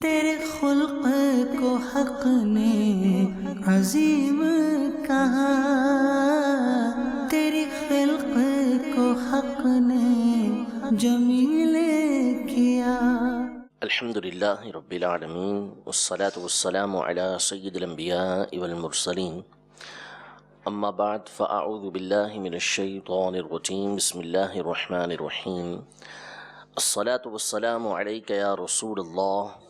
تیرے خلق کو حق نے عظیم کہا، تیری خلق کو حق نے جمیل کیا۔ الحمدللہ رب العالمین والصلاة والسلام علی سید الانبیاء والمرسلین، اما بعد فاعوذ باللہ من الشیطان الرجیم، بسم اللہ الرحمن الرحیم۔ الصلاة والسلام علیک یا رسول اللہ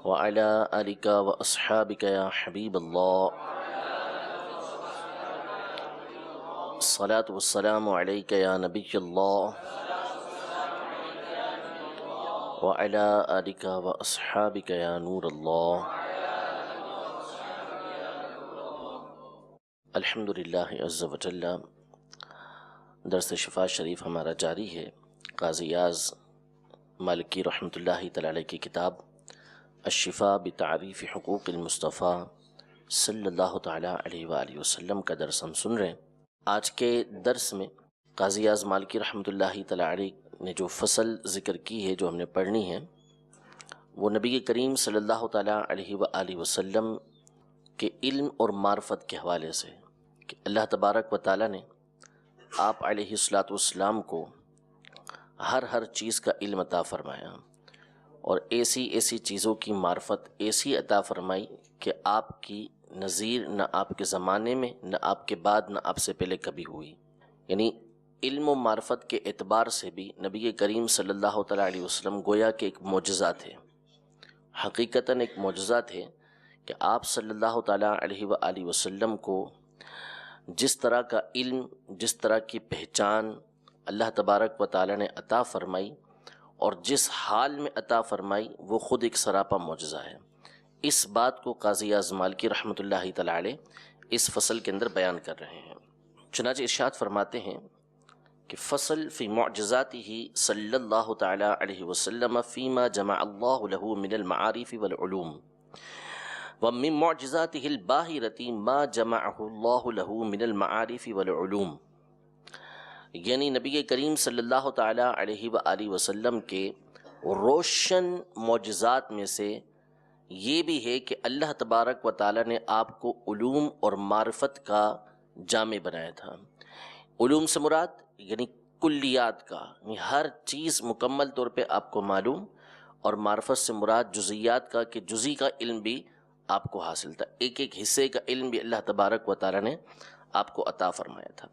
وعلی آلک واصحابک یا حبیب اللہ۔ الصلاة والسلام علیک یا نبی اللہ وعلی آلک واصحابک یا نور اللہ۔ الحمدللہ عز و جل، درس شفا شریف ہمارا جاری ہے۔ قاضی اعظم مالکی رحمۃ اللہ تعالی علیہ کی کتاب الشفا بتعریف حقوق المصطفیٰ صلی اللہ تعالی علیہ وآلہ وسلم کا درس ہم سن رہے ہیں۔ آج کے درس میں قاضی اعظم مالکی رحمۃ اللہ تعالی علیہ نے جو فصل ذکر کی ہے، جو ہم نے پڑھنی ہے، وہ نبی کریم صلی اللہ تعالی علیہ وآلہ وسلم کے علم اور معرفت کے حوالے سے، کہ اللہ تبارک و تعالی نے آپ علیہ الصلاۃ والسلام کو ہر چیز کا علم عطا فرمایا، اور ایسی چیزوں کی معرفت ایسی عطا فرمائی کہ آپ کی نظیر نہ آپ کے زمانے میں، نہ آپ کے بعد، نہ آپ سے پہلے کبھی ہوئی۔ یعنی علم و معرفت کے اعتبار سے بھی نبی کریم صلی اللہ تعالیٰ علیہ وسلم گویا کہ ایک معجزہ تھے، حقیقتاً ایک معجزہ تھے، کہ آپ صلی اللہ تعالیٰ علیہ وآلہ وسلم کو جس طرح کا علم، جس طرح کی پہچان اللہ تبارک و تعالیٰ نے عطا فرمائی، اور جس حال میں عطا فرمائی، وہ خود ایک سراپا معجزہ ہے۔ اس بات کو قاضی اعظم مالکی رحمۃ اللہ تعالی علیہ اس فصل کے اندر بیان کر رہے ہیں۔ چنانچہ ارشاد فرماتے ہیں کہ فصل فی معجزاتہ صلی اللہ تعالی علیہ وسلم فیما جمع اللہ لہ من المعارف والعلوم، ومن معجزاتہ الباہرۃ ما جمعہ اللہ لہ من المعارف والعلوم۔ یعنی نبی کریم صلی اللہ تعالی علیہ وآلہ وسلم کے روشن معجزات میں سے یہ بھی ہے کہ اللہ تبارک و تعالی نے آپ کو علوم اور معرفت کا جامع بنایا تھا۔ علوم سے مراد یعنی کلیات کا، یعنی ہر چیز مکمل طور پہ آپ کو معلوم، اور معرفت سے مراد جزیات کا، کہ جزی کا علم بھی آپ کو حاصل تھا، ایک حصے کا علم بھی اللہ تبارک و تعالی نے آپ کو عطا فرمایا تھا۔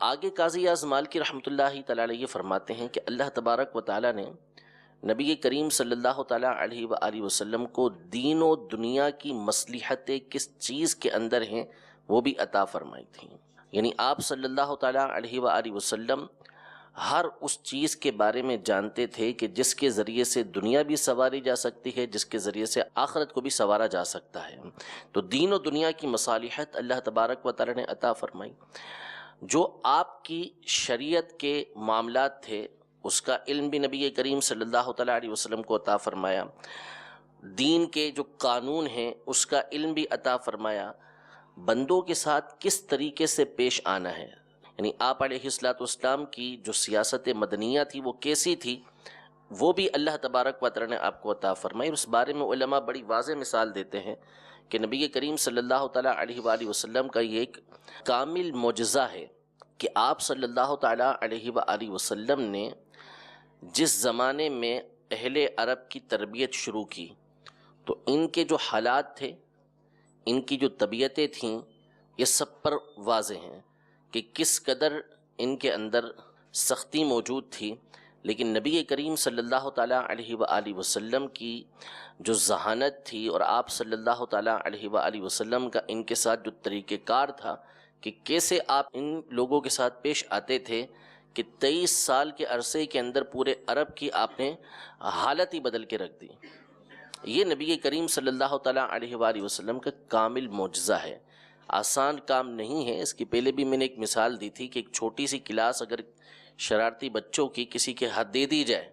آگے قاضی اعظم مالکی رحمۃ اللہ تعالی علیہ فرماتے ہیں کہ اللہ تبارک و تعالی نے نبی کریم صلی اللہ تعالی علیہ وآلہ وسلم کو دین و دنیا کی مصلحتیں کس چیز کے اندر ہیں وہ بھی عطا فرمائی تھیں۔ یعنی آپ صلی اللہ تعالی علیہ وآلہ وسلم ہر اس چیز کے بارے میں جانتے تھے کہ جس کے ذریعے سے دنیا بھی سنواری جا سکتی ہے، جس کے ذریعے سے آخرت کو بھی سنوارا جا سکتا ہے۔ تو دین و دنیا کی مصالحت اللہ تبارک و تعالی نے عطا فرمائی۔ جو آپ کی شریعت کے معاملات تھے اس کا علم بھی نبی کریم صلی اللہ تعالی علیہ وسلم کو عطا فرمایا، دین کے جو قانون ہیں اس کا علم بھی عطا فرمایا، بندوں کے ساتھ کس طریقے سے پیش آنا ہے، یعنی آپ علیہ الصلوۃ والسلام کی جو سیاست مدنیہ تھی وہ کیسی تھی، وہ بھی اللہ تبارک و تعالی نے آپ کو عطا فرمائی۔ اس بارے میں علماء بڑی واضح مثال دیتے ہیں کہ نبی کریم صلی اللہ تعالی علیہ وآلہ وسلم کا یہ ایک کامل معجزہ ہے کہ آپ صلی اللہ تعالی علیہ وآلہ وسلم نے جس زمانے میں اہل عرب کی تربیت شروع کی، تو ان کے جو حالات تھے، ان کی جو طبیعتیں تھیں، یہ سب پر واضح ہیں کہ کس قدر ان کے اندر سختی موجود تھی، لیکن نبی کریم صلی اللہ تعالیٰ علیہ وآلہ وسلم کی جو ذہانت تھی، اور آپ صلی اللہ تعالیٰ علیہ وآلہ وسلم کا ان کے ساتھ جو طریقہ کار تھا کہ کیسے آپ ان لوگوں کے ساتھ پیش آتے تھے، کہ 23 سال کے عرصے کے اندر پورے عرب کی آپ نے حالت ہی بدل کے رکھ دی۔ یہ نبی کریم صلی اللہ تعالیٰ علیہ وآلہ وسلم کا کامل معجزہ ہے، آسان کام نہیں ہے۔ اس کی پہلے بھی میں نے ایک مثال دی تھی کہ ایک چھوٹی سی کلاس اگر شرارتی بچوں کی کسی کے ہاتھ دے دی جائے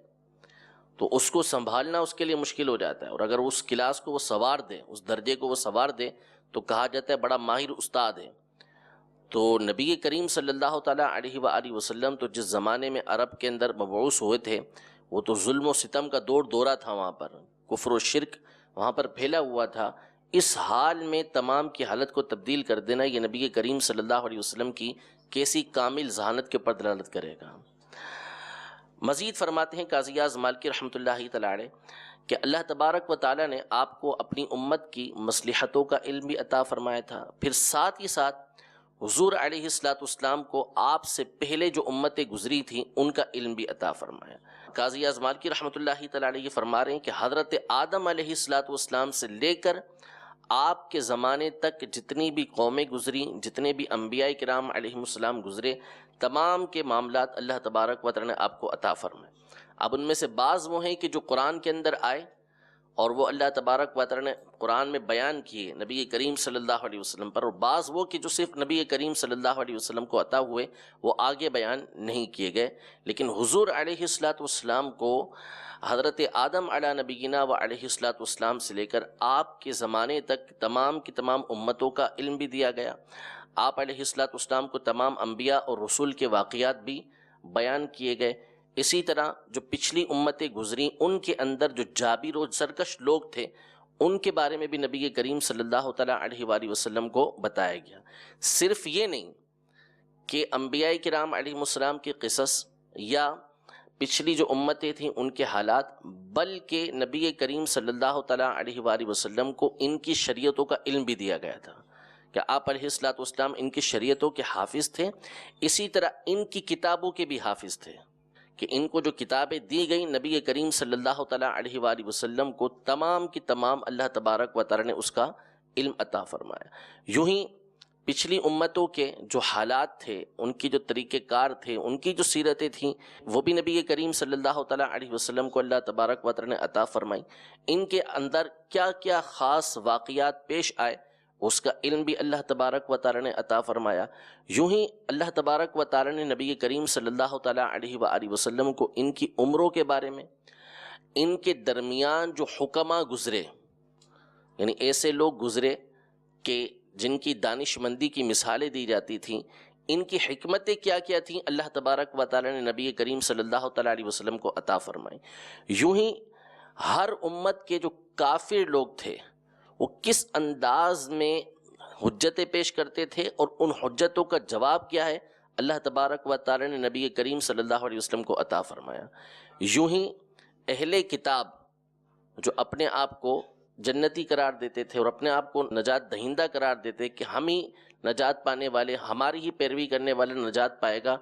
تو اس کو سنبھالنا اس کے لیے مشکل ہو جاتا ہے، اور اگر اس کلاس کو وہ سنوار دے، اس درجے کو وہ سنوار دے، تو کہا جاتا ہے بڑا ماہر استاد ہے۔ تو نبی کریم صلی اللہ تعالیٰ علیہ وآلہ وسلم تو جس زمانے میں عرب کے اندر مبعوث ہوئے تھے، وہ تو ظلم و ستم کا دورہ تھا، وہاں پر کفر و شرک وہاں پر پھیلا ہوا تھا۔ اس حال میں تمام کی حالت کو تبدیل کر دینا یہ نبی کریم صلی اللہ علیہ وسلم کی کیسی کامل ذہانت کے اوپر دلالت کرے گا۔ مزید فرماتے ہیں قاضی اعظم مالکی رحمۃ اللہ تعالی علیہ کہ اللہ تبارک و تعالیٰ نے آپ کو اپنی امت کی مصلحتوں کا علم بھی عطا فرمایا تھا، پھر ساتھ ہی ساتھ حضور علیہ السلام کو آپ سے پہلے جو امتیں گزری تھیں ان کا علم بھی عطا فرمایا۔ قاضی اعظم مالکی رحمۃ اللہ تعالی علیہ فرما رہے ہیں کہ حضرت آدم علیہ السلام سے لے کر آپ کے زمانے تک جتنی بھی قومیں گزری، جتنے بھی انبیاء کرام علیہم السلام گزرے، تمام کے معاملات اللہ تبارک و تعالی نے آپ کو عطا فرمائے۔ اب ان میں سے بعض وہ ہیں کہ جو قرآن کے اندر آئے اور وہ اللہ تبارک و تعالی نے قرآن میں بیان کیے نبی کریم صلی اللہ علیہ وسلم پر، اور بعض وہ کہ جو صرف نبی کریم صلی اللہ علیہ وسلم کو عطا ہوئے وہ آگے بیان نہیں کیے گئے۔ لیکن حضور علیہ السلام کو حضرت آدم علی نبینا و علیہ السلام سے لے کر آپ کے زمانے تک تمام کی تمام امتوں کا علم بھی دیا گیا۔ آپ علیہ السلام کو تمام انبیاء اور رسول کے واقعات بھی بیان کیے گئے۔ اسی طرح جو پچھلی امتیں گزریں ان کے اندر جو جابر و سرکش لوگ تھے ان کے بارے میں بھی نبی کریم صلی اللہ تعالیٰ علیہ وآلہ وسلم کو بتایا گیا۔ صرف یہ نہیں کہ انبیاء کرام علیہ السلام کے قصص یا پچھلی جو امتیں تھیں ان کے حالات، بلکہ نبی کریم صلی اللہ تعالیٰ علیہ وآلہ وسلم کو ان کی شریعتوں کا علم بھی دیا گیا تھا کہ آپ علیہ السلام ان کی شریعتوں کے حافظ تھے، اسی طرح ان کی کتابوں کے بھی حافظ تھے کہ ان کو جو کتابیں دی گئیں نبی کریم صلی اللہ تعالیٰ علیہ وآلہ وسلم کو تمام کی تمام اللہ تبارک و تعالیٰ نے اس کا علم عطا فرمایا۔ یوں ہی پچھلی امتوں کے جو حالات تھے، ان کی جو طریقہ کار تھے، ان کی جو سیرتیں تھیں، وہ بھی نبی کریم صلی اللہ تعالیٰ علیہ وسلم کو اللہ تبارک و تعالیٰ نے عطا فرمائی۔ ان کے اندر کیا کیا خاص واقعات پیش آئے اس کا علم بھی اللہ تبارک و تعالیٰ نے عطا فرمایا۔ یوں ہی اللہ تبارک و تعالیٰ نے نبی کریم صلی اللہ تعالیٰ علیہ وآلہ وسلم کو ان کی عمروں کے بارے میں، ان کے درمیان جو حکما گزرے، یعنی ایسے لوگ گزرے کہ جن کی دانش مندی کی مثالیں دی جاتی تھیں، ان کی حکمتیں کیا کیا تھیں اللہ تبارک و تعالیٰ نے نبی کریم صلی اللہ تعالیٰ علیہ وسلم کو عطا فرمائی۔ یوں ہی ہر امت کے جو کافر لوگ تھے وہ کس انداز میں حجتیں پیش کرتے تھے اور ان حجتوں کا جواب کیا ہے اللہ تبارک و تعالیٰ نے نبی کریم صلی اللہ علیہ وسلم کو عطا فرمایا۔ یوں ہی اہل کتاب جو اپنے آپ کو جنتی قرار دیتے تھے اور اپنے آپ کو نجات دہندہ قرار دیتے کہ ہم ہی نجات پانے والے، ہماری ہی پیروی کرنے والے نجات پائے گا،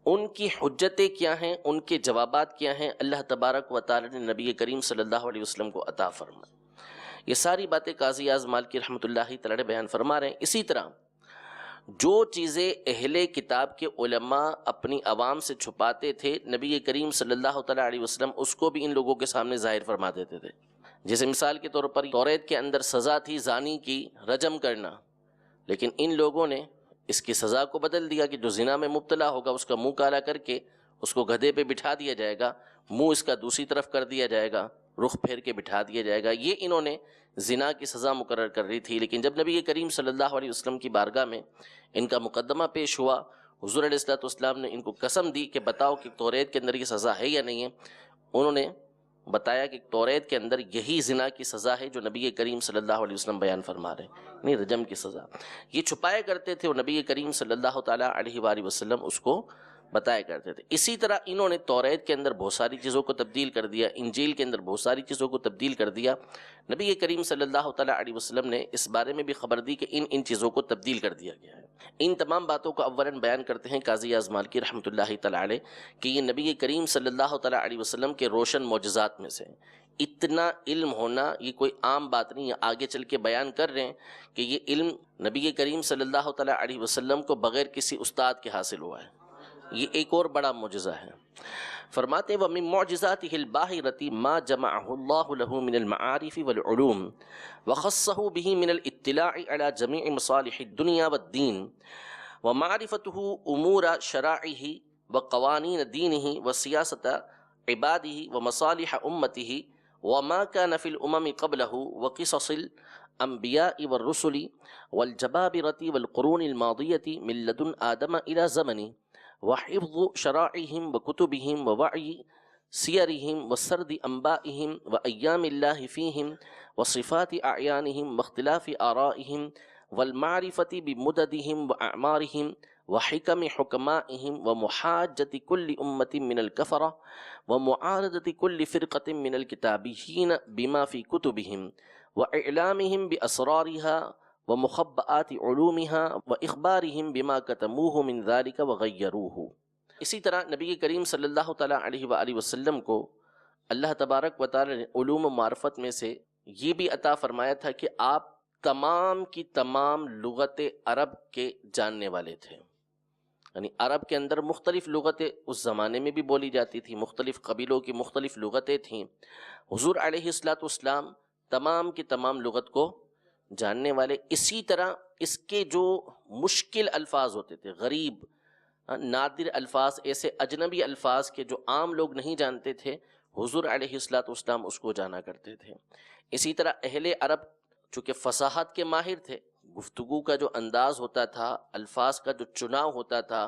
ان کی حجتیں کیا ہیں، ان کے جوابات کیا ہیں، اللہ تبارک و تعالیٰ نے نبی کریم صلی اللہ علیہ وسلم کو عطا فرمایا۔ یہ ساری باتیں قاضی اعظم مالکی رحمۃ اللہ تعالیٰ بیان فرما رہے ہیں۔ اسی طرح جو چیزیں اہل کتاب کے علماء اپنی عوام سے چھپاتے تھے نبی کریم صلی اللہ تعالیٰ علیہ وسلم اس کو بھی ان لوگوں کے سامنے ظاہر فرما دیتے تھے۔ جیسے مثال کے طور پر توریت کے اندر سزا تھی زانی کی رجم کرنا، لیکن ان لوگوں نے اس کی سزا کو بدل دیا کہ جو زنا میں مبتلا ہوگا اس کا منہ کالا کر کے اس کو گدھے پہ بٹھا دیا جائے گا، منہ اس کا دوسری طرف کر دیا جائے گا، رخ پھیر کے بٹھا دیا جائے گا۔ یہ انہوں نے زنا کی سزا مقرر کر رہی تھی، لیکن جب نبی کریم صلی اللہ علیہ وسلم کی بارگاہ میں ان کا مقدمہ پیش ہوا، حضور علیہ السلام نے ان کو قسم دی کہ بتاؤ کہ توریت کے اندر یہ سزا ہے یا نہیں ہے۔ انہوں نے بتایا کہ توریت کے اندر یہی زنا کی سزا ہے جو نبی کریم صلی اللہ علیہ وسلم بیان فرما رہے ہیں، یعنی رجم کی سزا۔ یہ چھپایا کرتے تھے اور نبی کریم صلی اللہ تعالیٰ علیہ وآلہ وسلم اس کو بتایا کرتے تھے۔ اسی طرح انہوں نے توریت کے اندر بہت ساری چیزوں کو تبدیل کر دیا، انجیل کے اندر بہت ساری چیزوں کو تبدیل کر دیا۔ نبی کریم صلی اللہ تعالیٰ علیہ وسلم نے اس بارے میں بھی خبر دی کہ ان چیزوں کو تبدیل کر دیا گیا ہے۔ ان تمام باتوں کو اولاً بیان کرتے ہیں قاضی اعظم مالکی رحمۃ اللہ تعالیٰ علیہ کہ یہ نبی کریم صلی اللہ تعالیٰ علیہ وسلم کے روشن معجزات میں سے اتنا علم ہونا یہ کوئی عام بات نہیں ہے۔ آگے چل کے بیان کر رہے ہیں کہ یہ علم نبی کریم صلی اللہ تعالیٰ علیہ وسلم کو بغیر کسی استاد کے حاصل ہوا ہے۔ یہ ایک اور بڑا معجزہ ہے۔ فرماتے ہیں وَمِن مُعْجِزَاتِهِ الْبَاهِرَةِ مَا جَمَعَهُ اللَّهُ لَهُ مِنَ الْمَعَارِفِ وَالْعُلُومِ وَخَصَّهُ بِهِ مِنَ الْإِطِّلَاعِ عَلَى جَمِيعِ مَصَالِحِ الدُّنْيَا وَالدِّينِ وَمَعْرِفَتُهُ أُمُورَ شَرَائِعِهِ وَقَوَانِينَ دِينِهِ وَسِيَاسَةَ عِبَادِهِ وَمَصَالِحَ أُمَّتِهِ وَمَا كَانَ فِي الْأُمَمِ قَبْلَهُ وَقِصَصِ الْأَنْبِيَاءِ وَالرُّسُلِ وَالْجَبَابِرَةِ وَالْقُرُونِ الْمَاضِيَةِ مِنْ لَدُنْ آدَمَ إِلَى زَمَنِهِ وحفظ شرائعهم وكتبهم ووعي سیرہم وسرد انبائہم وایام اللہ فیہم وصفات اعیانہم واختلاف آرائہم والمعرفۃ بمددہم واعمارہم وحکم حکمائہم ومحاجۃ کل امۃ من الکفرہ ومعارضۃ کل فرقۃ من الکتابیین بما فی کتبہم واعلامہم باسرارها ومخبآت علومها واخبارہم بما کتموہ من ذلک وغیروہ۔ اسی طرح نبی کریم صلی اللہ تعالیٰ علیہ وآلہ وسلم کو اللہ تبارک و تعالیٰ نے علوم و معرفت میں سے یہ بھی عطا فرمایا تھا کہ آپ تمام کی تمام لغت عرب کے جاننے والے تھے۔ یعنی عرب کے اندر مختلف لغتیں اس زمانے میں بھی بولی جاتی تھی، مختلف قبیلوں کی مختلف لغتیں تھیں۔ حضور علیہ السلام تمام کی تمام لغت کو جاننے والے۔ اسی طرح اس کے جو مشکل الفاظ ہوتے تھے، غریب نادر الفاظ، ایسے اجنبی الفاظ کے جو عام لوگ نہیں جانتے تھے، حضور علیہ السلام اس کو جانا کرتے تھے۔ اسی طرح اہل عرب چونکہ فصاحت کے ماہر تھے، گفتگو کا جو انداز ہوتا تھا، الفاظ کا جو چناؤ ہوتا تھا،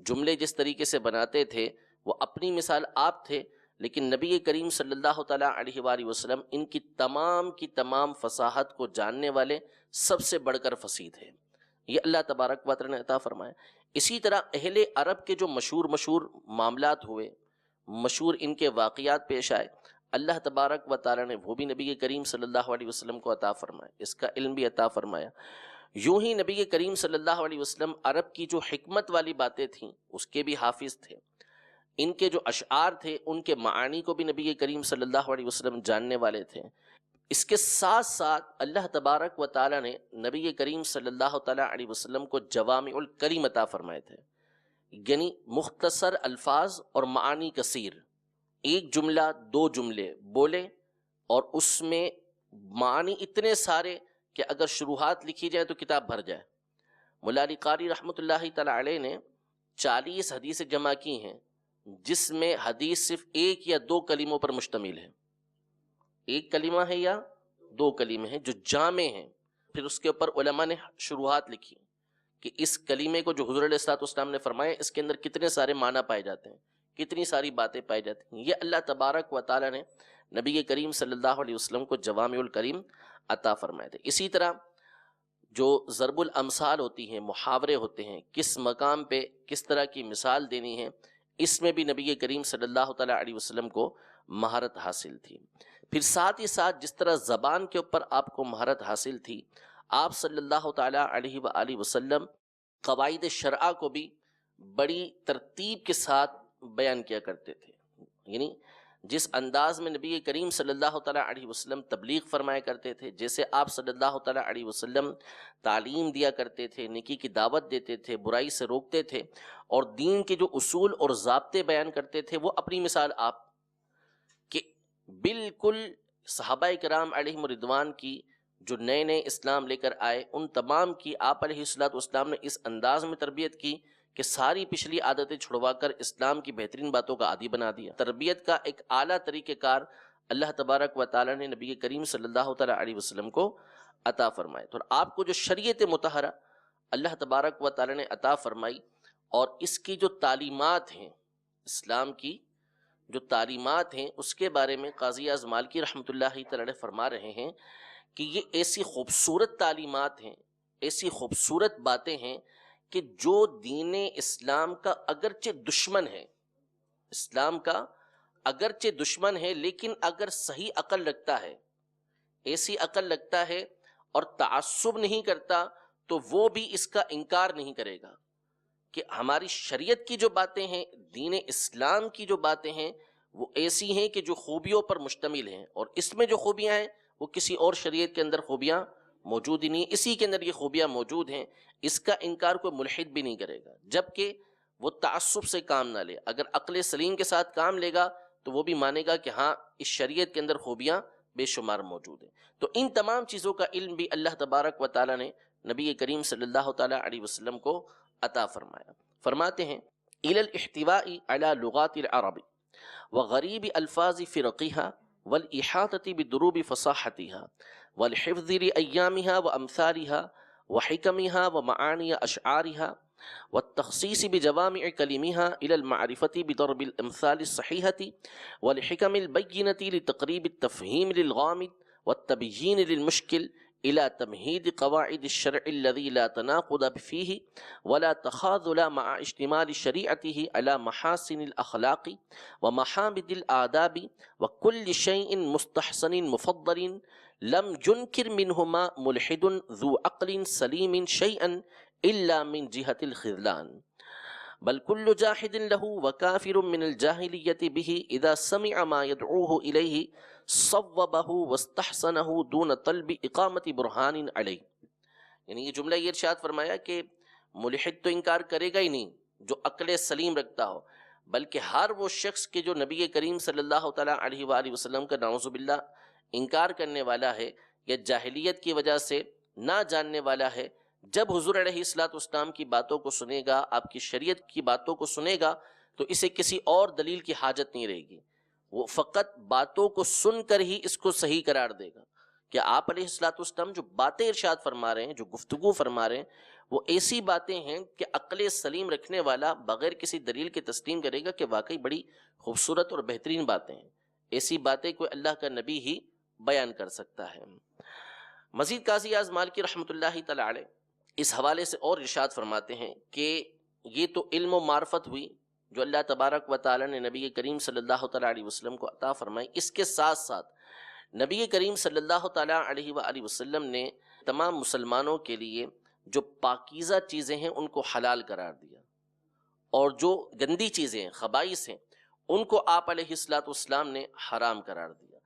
جملے جس طریقے سے بناتے تھے، وہ اپنی مثال آپ تھے، لیکن نبی کریم صلی اللہ تعالیٰ علیہ وآلہ وسلم ان کی تمام فصاحت کو جاننے والے سب سے بڑھ کر فصیح تھے۔ یہ اللہ تبارک و تعالیٰ نے عطا فرمایا۔ اسی طرح اہل عرب کے جو مشہور معاملات ہوئے، مشہور ان کے واقعات پیش آئے، اللہ تبارک و تعالیٰ نے وہ بھی نبی کریم صلی اللہ علیہ وسلم کو عطا فرمایا، اس کا علم بھی عطا فرمایا۔ یوں ہی نبی کریم صلی اللہ علیہ وسلم عرب کی جو حکمت والی باتیں تھیں اس کے بھی حافظ تھے، ان کے جو اشعار تھے ان کے معانی کو بھی نبی کریم صلی اللہ علیہ وسلم جاننے والے تھے۔ اس کے ساتھ ساتھ اللہ تبارک و تعالیٰ نے نبی کریم صلی اللہ تعالیٰ علیہ وسلم کو جوامع الکلم عطا فرمائے تھے، یعنی مختصر الفاظ اور معانی کثیر۔ ایک جملہ، دو جملے بولے اور اس میں معانی اتنے سارے کہ اگر شروحات لکھی جائے تو کتاب بھر جائے۔ مولا علی قاری رحمۃ اللہ تعالیٰ علیہ نے 40 حدیثیں جمع کی ہیں، جس میں حدیث صرف ایک یا دو کلموں پر مشتمل ہے، ایک کلمہ ہے یا دو کلمے ہیں جو جامع ہیں۔ پھر اس کے اوپر علماء نے شروحات لکھی کہ اس کلمے کو جو حضور علیہ السلام نے فرمایا اس کے اندر کتنے سارے معنی پائے جاتے ہیں، کتنی ساری باتیں پائی جاتی ہیں۔ یہ اللہ تبارک و تعالیٰ نے نبی کریم صلی اللہ علیہ وسلم کو جوامع الکلم عطا فرمائے تھے۔ اسی طرح جو ضرب الامثال ہوتی ہیں، محاورے ہوتے ہیں، کس مقام پہ کس طرح کی مثال دینی ہے، اس میں بھی نبی کریم صلی اللہ تعالیٰ علیہ وسلم کو مہارت حاصل تھی۔ پھر ساتھ ہی ساتھ جس طرح زبان کے اوپر آپ کو مہارت حاصل تھی، آپ صلی اللہ تعالیٰ علیہ وآلہ وسلم قواعد شرعہ کو بھی بڑی ترتیب کے ساتھ بیان کیا کرتے تھے۔ یعنی جس انداز میں نبی کریم صلی اللہ تعالیٰ علیہ وسلم تبلیغ فرمایا کرتے تھے، جیسے آپ صلی اللہ تعالیٰ علیہ وسلم تعلیم دیا کرتے تھے، نیکی کی دعوت دیتے تھے، برائی سے روکتے تھے، اور دین کے جو اصول اور ضابطے بیان کرتے تھے، وہ اپنی مثال آپ کہ بالکل صحابہ کرام علیہم رضوان کی جو نئے نئے اسلام لے کر آئے، ان تمام کی آپ علیہ السلام نے اس انداز میں تربیت کی کہ ساری پچھلی عادتیں چھڑوا کر اسلام کی بہترین باتوں کا عادی بنا دیا۔ تربیت کا ایک اعلیٰ طریقہ کار اللہ تبارک و تعالیٰ نے نبی کریم صلی اللہ تعالیٰ علیہ وسلم کو عطا فرمائے۔ تو آپ کو جو شریعت مطہرہ اللہ تبارک و تعالیٰ نے عطا فرمائی، اور اس کی جو تعلیمات ہیں، اسلام کی جو تعلیمات ہیں، اس کے بارے میں قاضی اعظم مالکی رحمۃ اللہ تعالیٰ فرما رہے ہیں کہ یہ ایسی خوبصورت تعلیمات ہیں، ایسی خوبصورت باتیں ہیں کہ جو دین اسلام کا اگرچہ دشمن ہے، اسلام کا اگرچہ دشمن ہے، لیکن اگر صحیح عقل رکھتا ہے، ایسی عقل رکھتا ہے اور تعصب نہیں کرتا، تو وہ بھی اس کا انکار نہیں کرے گا کہ ہماری شریعت کی جو باتیں ہیں، دین اسلام کی جو باتیں ہیں، وہ ایسی ہیں کہ جو خوبیوں پر مشتمل ہیں، اور اس میں جو خوبیاں ہیں وہ کسی اور شریعت کے اندر خوبیاں موجود ہی نہیں، اسی کے اندر یہ خوبیاں موجود ہیں۔ اس کا انکار کوئی ملحد بھی نہیں کرے گا، جبکہ وہ تعصب سے کام نہ لے۔ اگر عقل سلیم کے ساتھ کام لے گا تو وہ بھی مانے گا کہ ہاں اس شریعت کے اندر خوبیاں بے شمار موجود ہیں۔ تو ان تمام چیزوں کا علم بھی اللہ تبارک و تعالیٰ نے نبی کریم صلی اللہ تعالیٰ علیہ وسلم کو عطا فرمایا۔ فرماتے ہیں الی الاحتواء علی لغات العرب وغریب الفاظ فرقها والاحاطة بدروب فصاحتها والحفظ لأيامها وأمثالها وحكمها ومعاني أشعارها والتخصيص بجوامع كلمها إلى المعرفة بضرب الأمثال الصحيحة والحكم البينة لتقريب التفهيم للغامض والتبيين للمشكل إلى تمهيد قواعد الشرع الذي لا تناقض فيه ولا تخاذل مع اشتمال شريعته على محاسن الأخلاق ومحامد الآداب وكل شيء مستحسن مفضل لم ينكر منهما ملحد ذو عقل سليم شيئا إلا من جهة الخذلان بل كل جاحد له وكافر من الجاهلية به إذا سمع ما يدعوه إليه صوبه واستحسنه دون طلب اقامت برہان علیہ. یعنی یہ جملہ یہ ارشاد فرمایا کہ ملحد تو انکار کرے گا ہی نہیں جو عقل سلیم رکھتا ہو، بلکہ ہر وہ شخص کے جو نبی کریم صلی اللہ تعالیٰ علیہ وآلہ وسلم کا نعوذ باللہ انکار کرنے والا ہے یا جاہلیت کی وجہ سے نہ جاننے والا ہے، جب حضور علیہ الصلوۃ والسلام کی باتوں کو سنے گا، آپ کی شریعت کی باتوں کو سنے گا، تو اسے کسی اور دلیل کی حاجت نہیں رہے گی، وہ فقط باتوں کو سن کر ہی اس کو صحیح قرار دے گا کہ آپ علیہ الصلوۃ والسلام جو باتیں ارشاد فرما رہے ہیں، جو گفتگو فرما رہے ہیں، وہ ایسی باتیں ہیں کہ عقل سلیم رکھنے والا بغیر کسی دلیل کے تسلیم کرے گا کہ واقعی بڑی خوبصورت اور بہترین باتیں ہیں، ایسی باتیں کوئی اللہ کا نبی ہی بیان کر سکتا ہے. مزید قاضی اعظم مالکی رحمۃ اللہ تعالی علیہ اس حوالے سے اور ارشاد فرماتے ہیں کہ یہ تو علم و معرفت ہوئی جو اللہ تبارک و تعالیٰ نے نبی کریم صلی اللہ تعالیٰ علیہ وسلم کو عطا فرمائی. اس کے ساتھ ساتھ نبی کریم صلی اللہ تعالیٰ علیہ وآلہ وسلم نے تمام مسلمانوں کے لیے جو پاکیزہ چیزیں ہیں ان کو حلال قرار دیا، اور جو گندی چیزیں ہیں، خبائث ہیں، ان کو آپ علیہ الصلوۃ والسلام نے حرام قرار دیا.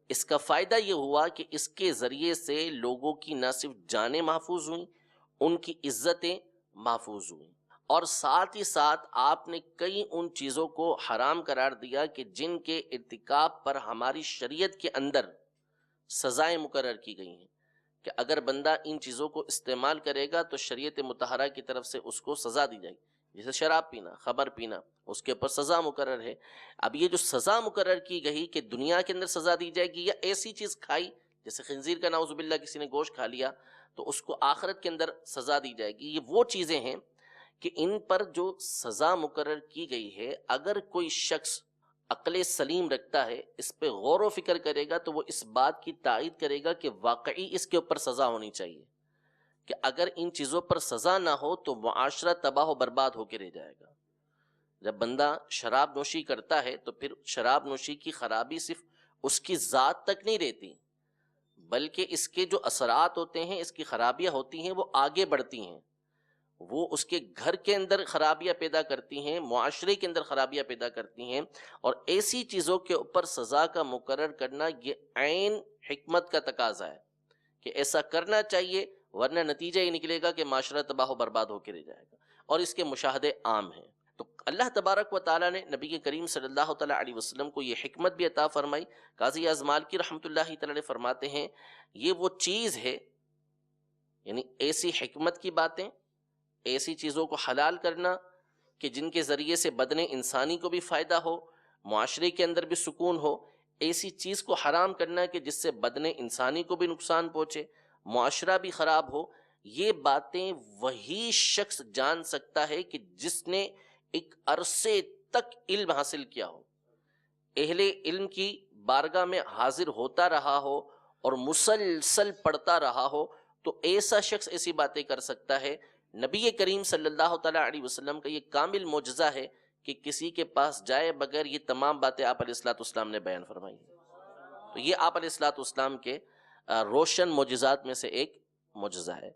اس کا فائدہ یہ ہوا کہ اس کے ذریعے سے لوگوں کی نہ صرف جانیں محفوظ ہوئیں، ان کی عزتیں محفوظ ہوئیں، اور ساتھ ہی ساتھ آپ نے کئی ان چیزوں کو حرام قرار دیا کہ جن کے ارتکاب پر ہماری شریعت کے اندر سزائیں مقرر کی گئی ہیں کہ اگر بندہ ان چیزوں کو استعمال کرے گا تو شریعت مطہرہ کی طرف سے اس کو سزا دی جائے گی. جیسے شراب پینا، خمر پینا، اس کے اوپر سزا مقرر ہے. اب یہ جو سزا مقرر کی گئی کہ دنیا کے اندر سزا دی جائے گی، یا ایسی چیز کھائی جیسے خنزیر کا نعوذ باللہ کسی نے گوشت کھا لیا تو اس کو آخرت کے اندر سزا دی جائے گی، یہ وہ چیزیں ہیں کہ ان پر جو سزا مقرر کی گئی ہے، اگر کوئی شخص عقل سلیم رکھتا ہے، اس پہ غور و فکر کرے گا تو وہ اس بات کی تائید کرے گا کہ واقعی اس کے اوپر سزا ہونی چاہیے، کہ اگر ان چیزوں پر سزا نہ ہو تو معاشرہ تباہ و برباد ہو کے رہ جائے گا. جب بندہ شراب نوشی کرتا ہے تو پھر شراب نوشی کی خرابی صرف اس کی ذات تک نہیں رہتی، بلکہ اس کے جو اثرات ہوتے ہیں، اس کی خرابیاں ہوتی ہیں، وہ آگے بڑھتی ہیں، وہ اس کے گھر کے اندر خرابیاں پیدا کرتی ہیں، معاشرے کے اندر خرابیاں پیدا کرتی ہیں. اور ایسی چیزوں کے اوپر سزا کا مقرر کرنا یہ عین حکمت کا تقاضا ہے کہ ایسا کرنا چاہیے، ورنہ نتیجہ یہ نکلے گا کہ معاشرہ تباہ و برباد ہو کے رہ جائے گا، اور اس کے مشاہدے عام ہیں. تو اللہ تبارک و تعالیٰ نے نبی کریم صلی اللہ تعالیٰ علیہ وسلم کو یہ حکمت بھی عطا فرمائی. قاضی اعظم مالکی رحمۃ اللہ تعالیٰ فرماتے ہیں یہ وہ چیز ہے، یعنی ایسی حکمت کی باتیں، ایسی چیزوں کو حلال کرنا کہ جن کے ذریعے سے بدن انسانی کو بھی فائدہ ہو، معاشرے کے اندر بھی سکون ہو، ایسی چیز کو حرام کرنا کہ جس سے بدن انسانی کو بھی نقصان پہنچے، معاشرہ بھی خراب ہو. یہ باتیں وہی شخص جان سکتا ہے کہ جس نے ایک عرصے تک علم حاصل کیا ہو، اہل علم کی بارگاہ میں حاضر ہوتا رہا ہو اور مسلسل پڑھتا رہا ہو، تو ایسا شخص ایسی باتیں کر سکتا ہے. نبی کریم صلی اللہ تعالیٰ علیہ وسلم کا یہ کامل معجزہ ہے کہ کسی کے پاس جائے بغیر یہ تمام باتیں آپ علیہ الصلوۃ والسلام نے بیان فرمائی ہیں. تو یہ آپ علیہ الصلوۃ والسلام کے روشن معجزات میں سے ایک معجزہ ہے.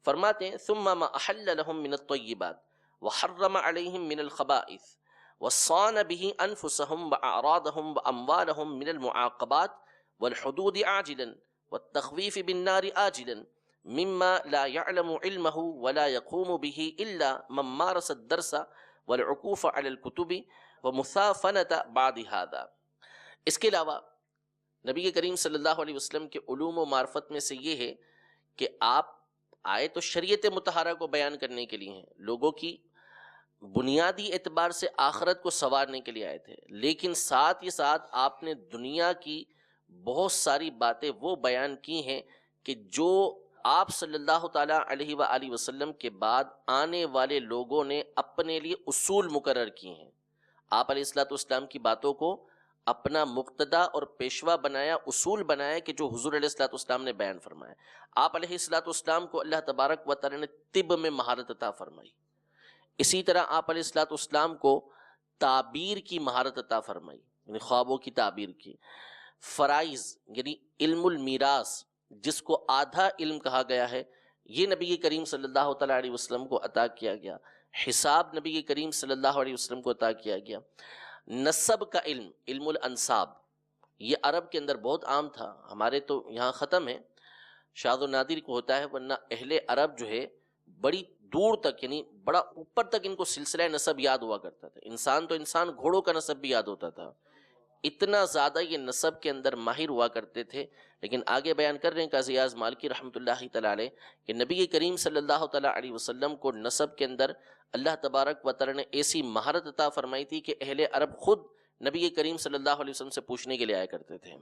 فرماتے ہیں ثم ما احل لهم من الطیبات وحرم عليهم من الخبائث وصان به انفسهم واعراضهم واموالهم من المعاقبات والحدود عاجلا والتخويف بالنار آجلا مما لا يعلم علمه ولا يقوم به الا من مارس الدرس والعكوف على الكتب ومثافنة بعد هذا. اس کے علاوہ نبی کریم صلی اللہ علیہ وسلم کے علوم و معرفت میں سے یہ ہے کہ آپ آئے تو شریعت مطہرہ کو بیان کرنے کے لیے ہیں، لوگوں کی بنیادی اعتبار سے آخرت کو سنوارنے کے لیے آئے تھے، لیکن ساتھ ہی ساتھ آپ نے دنیا کی بہت ساری باتیں وہ بیان کی ہیں کہ جو آپ صلی اللہ تعالیٰ علیہ وآلہ وسلم کے بعد آنے والے لوگوں نے اپنے لیے اصول مقرر کیے ہیں. آپ علیہ الصلوۃ والسلام کی باتوں کو اپنا مقتدا اور پیشوا بنایا، اصول بنایا کہ جو حضور علیہ الصلوۃ والسلام نے بیان فرمایا. آپ علیہ الصلوۃ والسلام کو اللہ تبارک و تعالی نے طب میں مہارت عطا فرمائی. اسی طرح آپ علیہ الصلوۃ والسلام کو تعبیر کی مہارت عطا فرمائی، یعنی خوابوں کی تعبیر کی. فرائض یعنی علم المیراث جس کو آدھا علم کہا گیا ہے، یہ نبی کریم صلی اللہ تعالیٰ علیہ وسلم کو عطا کیا گیا. حساب نبی کریم صلی اللہ علیہ وسلم کو عطا کیا گیا. نسب کا علم، علم الانساب، یہ عرب کے اندر بہت عام تھا، ہمارے تو یہاں ختم ہے، شاذ و نادر کو ہوتا ہے، ورنہ اہل عرب جو ہے بڑی دور تک، یعنی بڑا اوپر تک ان کو سلسلہ نسب یاد ہوا کرتا تھا. انسان تو انسان، گھوڑوں کا نسب بھی یاد ہوتا تھا، اتنا زیادہ یہ نسب کے اندر ماہر ہوا کرتے تھے. لیکن آگے بیان کر رہے ہیں قاضی اعظم مالکی رحمۃ اللہ تعالیٰ علیہ کہ نبی کریم صلی اللہ تعالیٰ علیہ وسلم کو نسب کے اندر اللہ تبارک و تعالیٰ نے ایسی مہارت عطا فرمائی تھی کہ اہل عرب خود نبی کریم صلی اللہ علیہ وسلم سے پوچھنے کے لیے آیا کرتے تھے.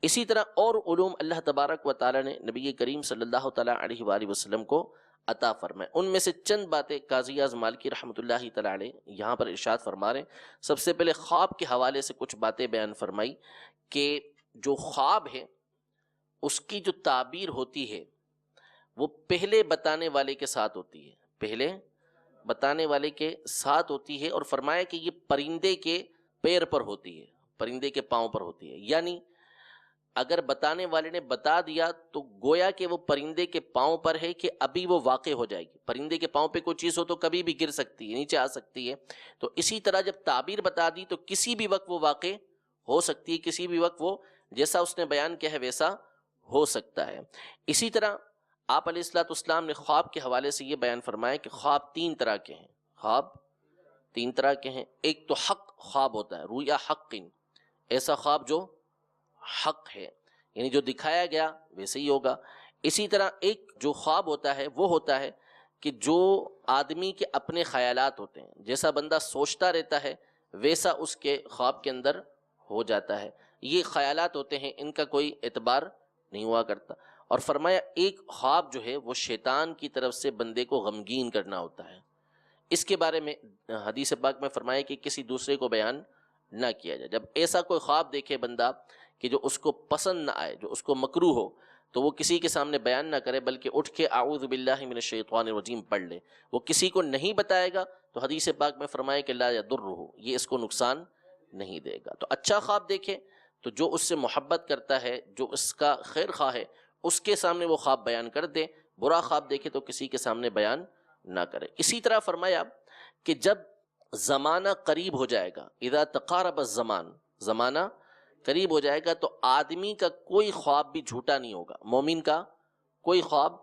اسی طرح اور علوم اللہ تبارک و تعالیٰ نے نبی کریم صلی اللہ تعالیٰ علیہ وآلہ وسلم کو عطا فرمائے. ان میں سے چند باتیں قاضی اعظم مالکی رحمۃ اللہ تعالیٰ علیہ یہاں پر ارشاد فرما رہے ہیں. سب سے پہلے خواب کے حوالے سے کچھ باتیں بیان فرمائی کہ جو خواب ہے اس کی جو تعبیر ہوتی ہے وہ پہلے بتانے والے کے ساتھ ہوتی ہے، پہلے بتانے والے کے ساتھ ہوتی ہے. اور فرمایا کہ یہ پرندے کے پیر پر ہوتی ہے، پرندے کے پاؤں پر ہوتی ہے. یعنی اگر بتانے والے نے بتا دیا تو گویا کہ وہ پرندے کے پاؤں پر ہے کہ ابھی وہ واقع ہو جائے گی. پرندے کے پاؤں پہ کوئی چیز ہو تو کبھی بھی گر سکتی ہے، نیچے آ سکتی ہے. تو اسی طرح جب تعبیر بتا دی تو کسی بھی وقت وہ واقع ہو سکتی ہے، کسی بھی وقت وہ جیسا اس نے بیان کیا ہے ویسا ہو سکتا ہے. اسی طرح آپ علیہ الصلوۃ والسلام نے خواب کے حوالے سے یہ بیان فرمایا کہ خواب تین طرح کے ہیں. خواب تین طرح کے ہیں. ایک تو حق خواب ہوتا ہے، رؤیا حق، ایسا خواب جو حق ہے، یعنی جو دکھایا گیا ویسے ہی ہوگا. اسی طرح ایک جو خواب ہوتا ہے وہ ہوتا ہے کہ جو آدمی کے اپنے خیالات ہوتے ہیں، جیسا بندہ سوچتا رہتا ہے ویسا اس کے خواب کے اندر ہو جاتا ہے. یہ خیالات ہوتے ہیں، ان کا کوئی اعتبار نہیں ہوا کرتا. اور فرمایا ایک خواب جو ہے وہ شیطان کی طرف سے بندے کو غمگین کرنا ہوتا ہے. اس کے بارے میں حدیث پاک میں فرمایا کہ کسی دوسرے کو بیان نہ کیا جائے. جب ایسا کوئی خواب دیکھے بندہ کہ جو اس کو پسند نہ آئے، جو اس کو مکروہ ہو، تو وہ کسی کے سامنے بیان نہ کرے، بلکہ اٹھ کے اعوذ باللہ من الشیطان الرجیم پڑھ لے. وہ کسی کو نہیں بتائے گا تو حدیث پاک میں فرمایا کہ لا یضرہ، یہ اس کو نقصان نہیں دے گا. تو اچھا خواب دیکھے تو جو اس سے محبت کرتا ہے، جو اس کا خیر خواہ ہے، اس کے سامنے وہ خواب بیان کر دے. برا خواب دیکھے تو کسی کے سامنے بیان نہ کرے. اسی طرح فرمایا کہ جب زمانہ قریب ہو جائے گا، اذا تقارب الزمان، زمانہ قریب ہو جائے گا تو آدمی کا کوئی خواب بھی جھوٹا نہیں ہوگا، مومن کا کوئی خواب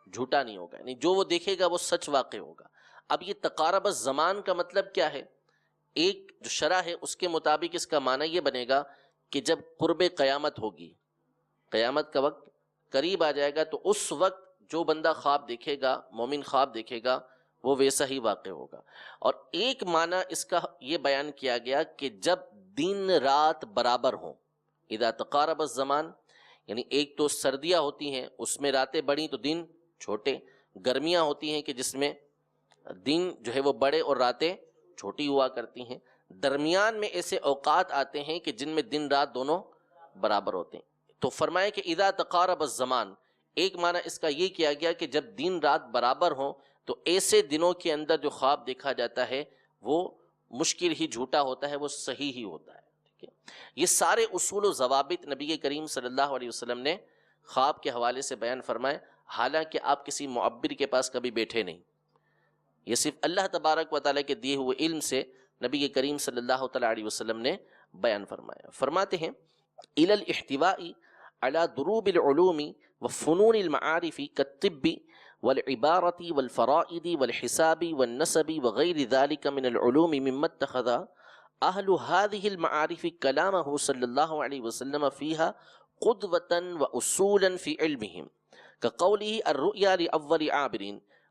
جھوٹا نہیں ہوگا، یعنی جو وہ دیکھے گا وہ سچ واقع ہوگا. اب یہ تقارب الزمان کا مطلب کیا ہے؟ ایک جو شرح ہے اس کے مطابق اس کا معنی یہ بنے گا کہ جب قرب قیامت ہوگی، قیامت کا وقت قریب آ جائے گا، تو اس وقت جو بندہ خواب دیکھے گا، مومن خواب دیکھے گا، وہ ویسا ہی واقع ہوگا. اور ایک معنی اس کا یہ بیان کیا گیا کہ جب دن رات برابر ہوں، اذا تقارب الزمان، یعنی ایک تو سردیاں ہوتی ہیں اس میں راتیں بڑی تو دن چھوٹے، گرمیاں ہوتی ہیں کہ جس میں دن جو ہے وہ بڑے اور راتیں چھوٹی ہوا کرتی ہیں. درمیان میں ایسے اوقات آتے ہیں کہ جن میں دن رات دونوں برابر ہوتے ہیں. تو فرمائے کہ اذا تقارب الزمان، ایک معنی اس کا یہ کیا گیا کہ جب دن رات برابر ہوں تو ایسے دنوں کے اندر جو خواب دیکھا جاتا ہے وہ مشکل ہی جھوٹا ہوتا ہے، وہ صحیح ہی ہوتا ہے. ٹھیک ہے، یہ سارے اصول و ضوابط نبی کریم صلی اللہ علیہ وسلم نے خواب کے حوالے سے بیان فرمائے. حالانکہ آپ کسی معبر کے پاس کبھی بیٹھے نہیں، یہ صرف اللہ تبارک و تعالیٰ کے دیے ہوئے علم سے نبی کریم صلی اللہ تعالیٰ علیہ وسلم نے بیان فرمایا. فرماتے ہیں الی الاحتواء علی دروب العلوم وفنون المعارف كالطب والعبارة والفرائض والحساب والنسب وغير ذلك من العلوم مما اتخذ أهل هذه المعارف كلامه صلى الله عليه وسلم فيها قدوة وأصولا في علمهم، كقوله الرؤيا لأول عابر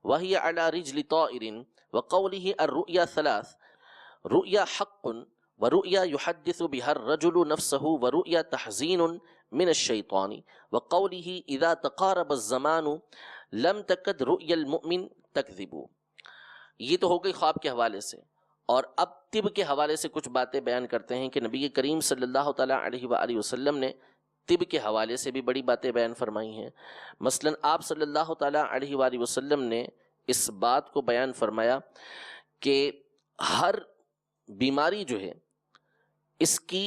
وهي على رجل طائر، وقوله الرؤيا ثلاث، رؤيا حق ورؤیا یحدث بها الرجل نفسه ورؤیا تحزین من الشیطان وقوله اذا تقارب الزمان لم تکد رؤیا المؤمن تکذب۔ یہ تو ہو گئی خواب کے حوالے سے، اور اب طب کے حوالے سے کچھ باتیں بیان کرتے ہیں کہ نبی کریم صلی اللہ تعالیٰ علیہ وآلہ وسلم نے طب کے حوالے سے بھی بڑی باتیں بیان فرمائی ہیں۔ مثلا آپ صلی اللہ تعالیٰ علیہ وآلہ وسلم نے اس بات کو بیان فرمایا کہ ہر بیماری جو ہے اس کی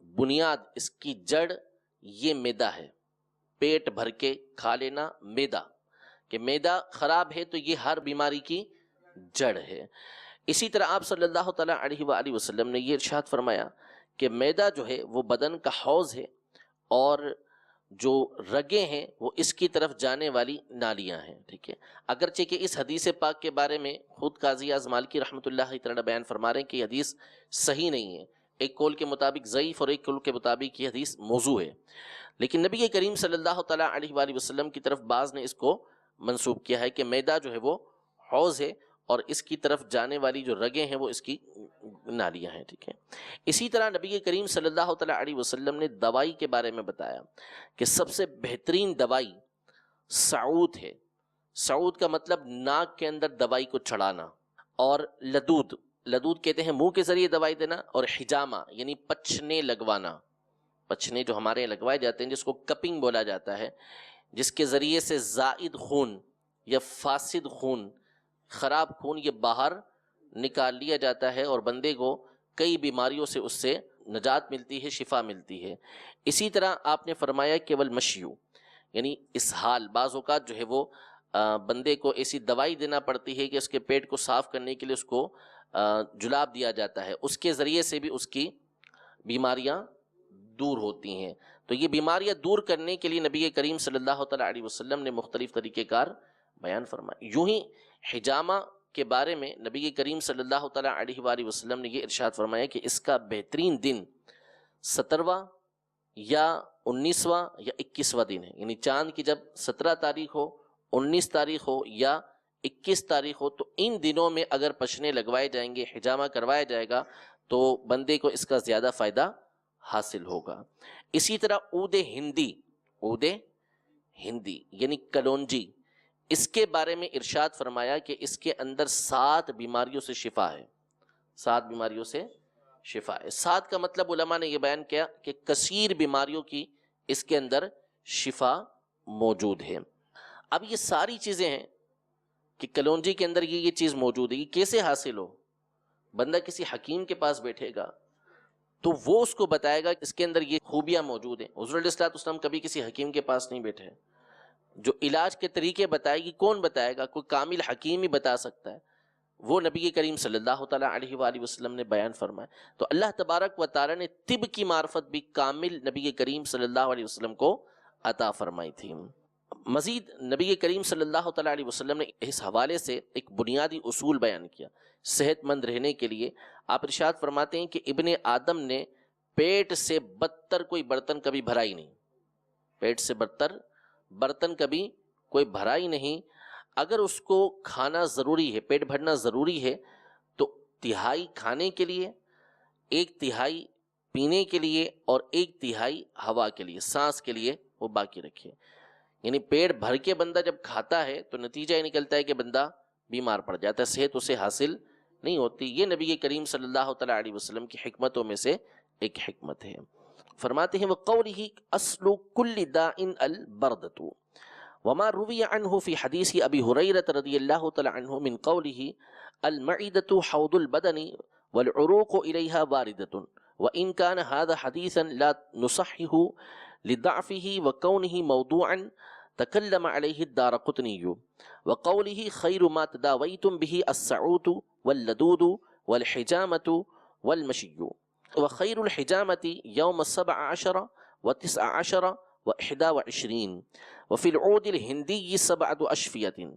بنیاد، اس کی جڑ یہ معدہ ہے۔ پیٹ بھر کے کھا لینا معدہ، کہ معدہ خراب ہے تو یہ ہر بیماری کی جڑ ہے۔ اسی طرح آپ صلی اللہ تعالیٰ علیہ وآلہ وسلم نے یہ ارشاد فرمایا کہ معدہ جو ہے وہ بدن کا حوض ہے، اور جو رگیں ہیں وہ اس کی طرف جانے والی نالیاں ہیں، ٹھیک ہے۔ اگرچہ کہ اس حدیث پاک کے بارے میں خود قاضی اعظم مالکی رحمۃ اللہ تعالیٰ بیان فرما رہے ہیں کہ یہ حدیث صحیح نہیں ہے، ایک قول کے مطابق ضعیف اور ایک قول کے مطابق یہ حدیث موضوع ہے، لیکن نبی کریم صلی اللہ تعالیٰ علیہ وآلہ وسلم کی طرف بعض نے اس کو منسوب کیا ہے کہ معدہ جو ہے وہ حوض ہے، اور اس کی طرف جانے والی جو رگیں ہیں وہ اس کی نالیاں ہیں، ٹھیک ہے۔ اسی طرح نبی کریم صلی اللہ تعالیٰ علیہ وسلم نے دوائی کے بارے میں بتایا کہ سب سے بہترین دوائی سعود ہے۔ سعود کا مطلب ناک کے اندر دوائی کو چڑھانا، اور لدود، لدود کہتے ہیں منہ کے ذریعے دوائی دینا، اور حجامہ یعنی پچھنے لگوانا، پچھنے جو ہمارے یہاں لگوائے جاتے ہیں جس کو کپنگ بولا جاتا ہے، جس کے ذریعے سے زائد خون یا فاسد خون، خراب خون یہ باہر نکال لیا جاتا ہے، اور بندے کو کئی بیماریوں سے اس سے نجات ملتی ہے، شفا ملتی ہے۔ اسی طرح آپ نے فرمایا کیول مشیو یعنی اسہال، بعض اوقات جو ہے وہ بندے کو ایسی دوائی دینا پڑتی ہے کہ اس کے پیٹ کو صاف کرنے کے لیے اس کو جلاب دیا جاتا ہے، اس کے ذریعے سے بھی اس کی بیماریاں دور ہوتی ہیں۔ تو یہ بیماریاں دور کرنے کے لیے نبی کریم صلی اللہ تعالیٰ علیہ وسلم نے مختلف طریقہ کار بیان فرمائے۔ یوں ہی حجامہ کے بارے میں نبی کریم صلی اللہ تعالیٰ علیہ وآلہ وسلم نے یہ ارشاد فرمایا کہ اس کا بہترین دن 17واں یا 19واں یا 21واں دن ہے، یعنی چاند کی جب 17 تاریخ ہو، 19 تاریخ ہو یا 21 تاریخ ہو، تو ان دنوں میں اگر پچھنے لگوائے جائیں گے، حجامہ کروایا جائے گا، تو بندے کو اس کا زیادہ فائدہ حاصل ہوگا۔ اسی طرح عود ہندی، عود ہندی یعنی کلونجی، اس کے بارے میں ارشاد فرمایا کہ اس کے اندر 7 بیماریوں سے شفا ہے، 7 بیماریوں سے شفا ہے۔ 7 کا مطلب علماء نے یہ بیان کیا کہ کثیر بیماریوں کی اس کے اندر شفا موجود ہے۔ اب یہ ساری چیزیں ہیں کہ کلونجی کے اندر یہ چیز موجود ہے، یہ کیسے حاصل ہو؟ بندہ کسی حکیم کے پاس بیٹھے گا تو وہ اس کو بتائے گا کہ اس کے اندر یہ خوبیاں موجود ہیں۔ حضور علیہ الصلوۃ والسلام کبھی کسی حکیم کے پاس نہیں بیٹھے، جو علاج کے طریقے بتائے گی کون بتائے گا؟ کوئی کامل حکیم ہی بتا سکتا ہے، وہ نبی کریم صلی اللہ تعالیٰ علیہ وآلہ وسلم نے بیان فرمایا۔ تو اللہ تبارک و تعالیٰ نے طب کی معرفت بھی کامل نبی کریم صلی اللہ علیہ وسلم کو عطا فرمائی تھی۔ مزید نبی کریم صلی اللہ تعالیٰ علیہ وسلم نے اس حوالے سے ایک بنیادی اصول بیان کیا صحت مند رہنے کے لیے۔ آپ ارشاد فرماتے ہیں کہ ابن آدم نے پیٹ سے بدتر کوئی برتن کبھی بھرا ہی نہیں، پیٹ سے بدتر برتن کبھی کوئی بھرا ہی نہیں۔ اگر اس کو کھانا ضروری ہے، پیٹ بھرنا ضروری ہے، تو 1/3 کھانے کے لیے، 1/3 پینے کے لیے، اور 1/3 ہوا کے لیے، سانس کے لیے وہ باقی رکھے۔ یعنی پیٹ بھر کے بندہ جب کھاتا ہے تو نتیجہ یہ نکلتا ہے کہ بندہ بیمار پڑ جاتا ہے، صحت اسے حاصل نہیں ہوتی۔ یہ نبی کریم صلی اللہ تعالیٰ علیہ وسلم کی حکمتوں میں سے ایک حکمت ہے۔ فرماتے ہیں وَقَوْلِهِ أَصْلُ كُلِّ دَاءٍ الْبَرْدَةُ وَمَا رُوِيَ عَنْهُ فِي حَدِيثِ أَبِي هُرَيْرَةَ رَضِيَ اللَّهُ تَعَالَى عَنْهُ مِنْ قَوْلِهِ الْمَعِدَةُ حَوْضُ الْبَدَنِ وَالْعُرُوقُ إِلَيْهَا وَارِدَةٌ وَإِنْ كَانَ هَذَا حَدِيثًا لَا نُصَحِّحُ لِضَعْفِهِ وَكَوْنِهِ مَوْضُوعًا تكلم عليه الدارقطني وقوله خير ما تداويتم به السعوط واللدود والحجامة والمشي وخير الحجامة يوم 17 و19 و21 وفي العود الهندي 7 أشفية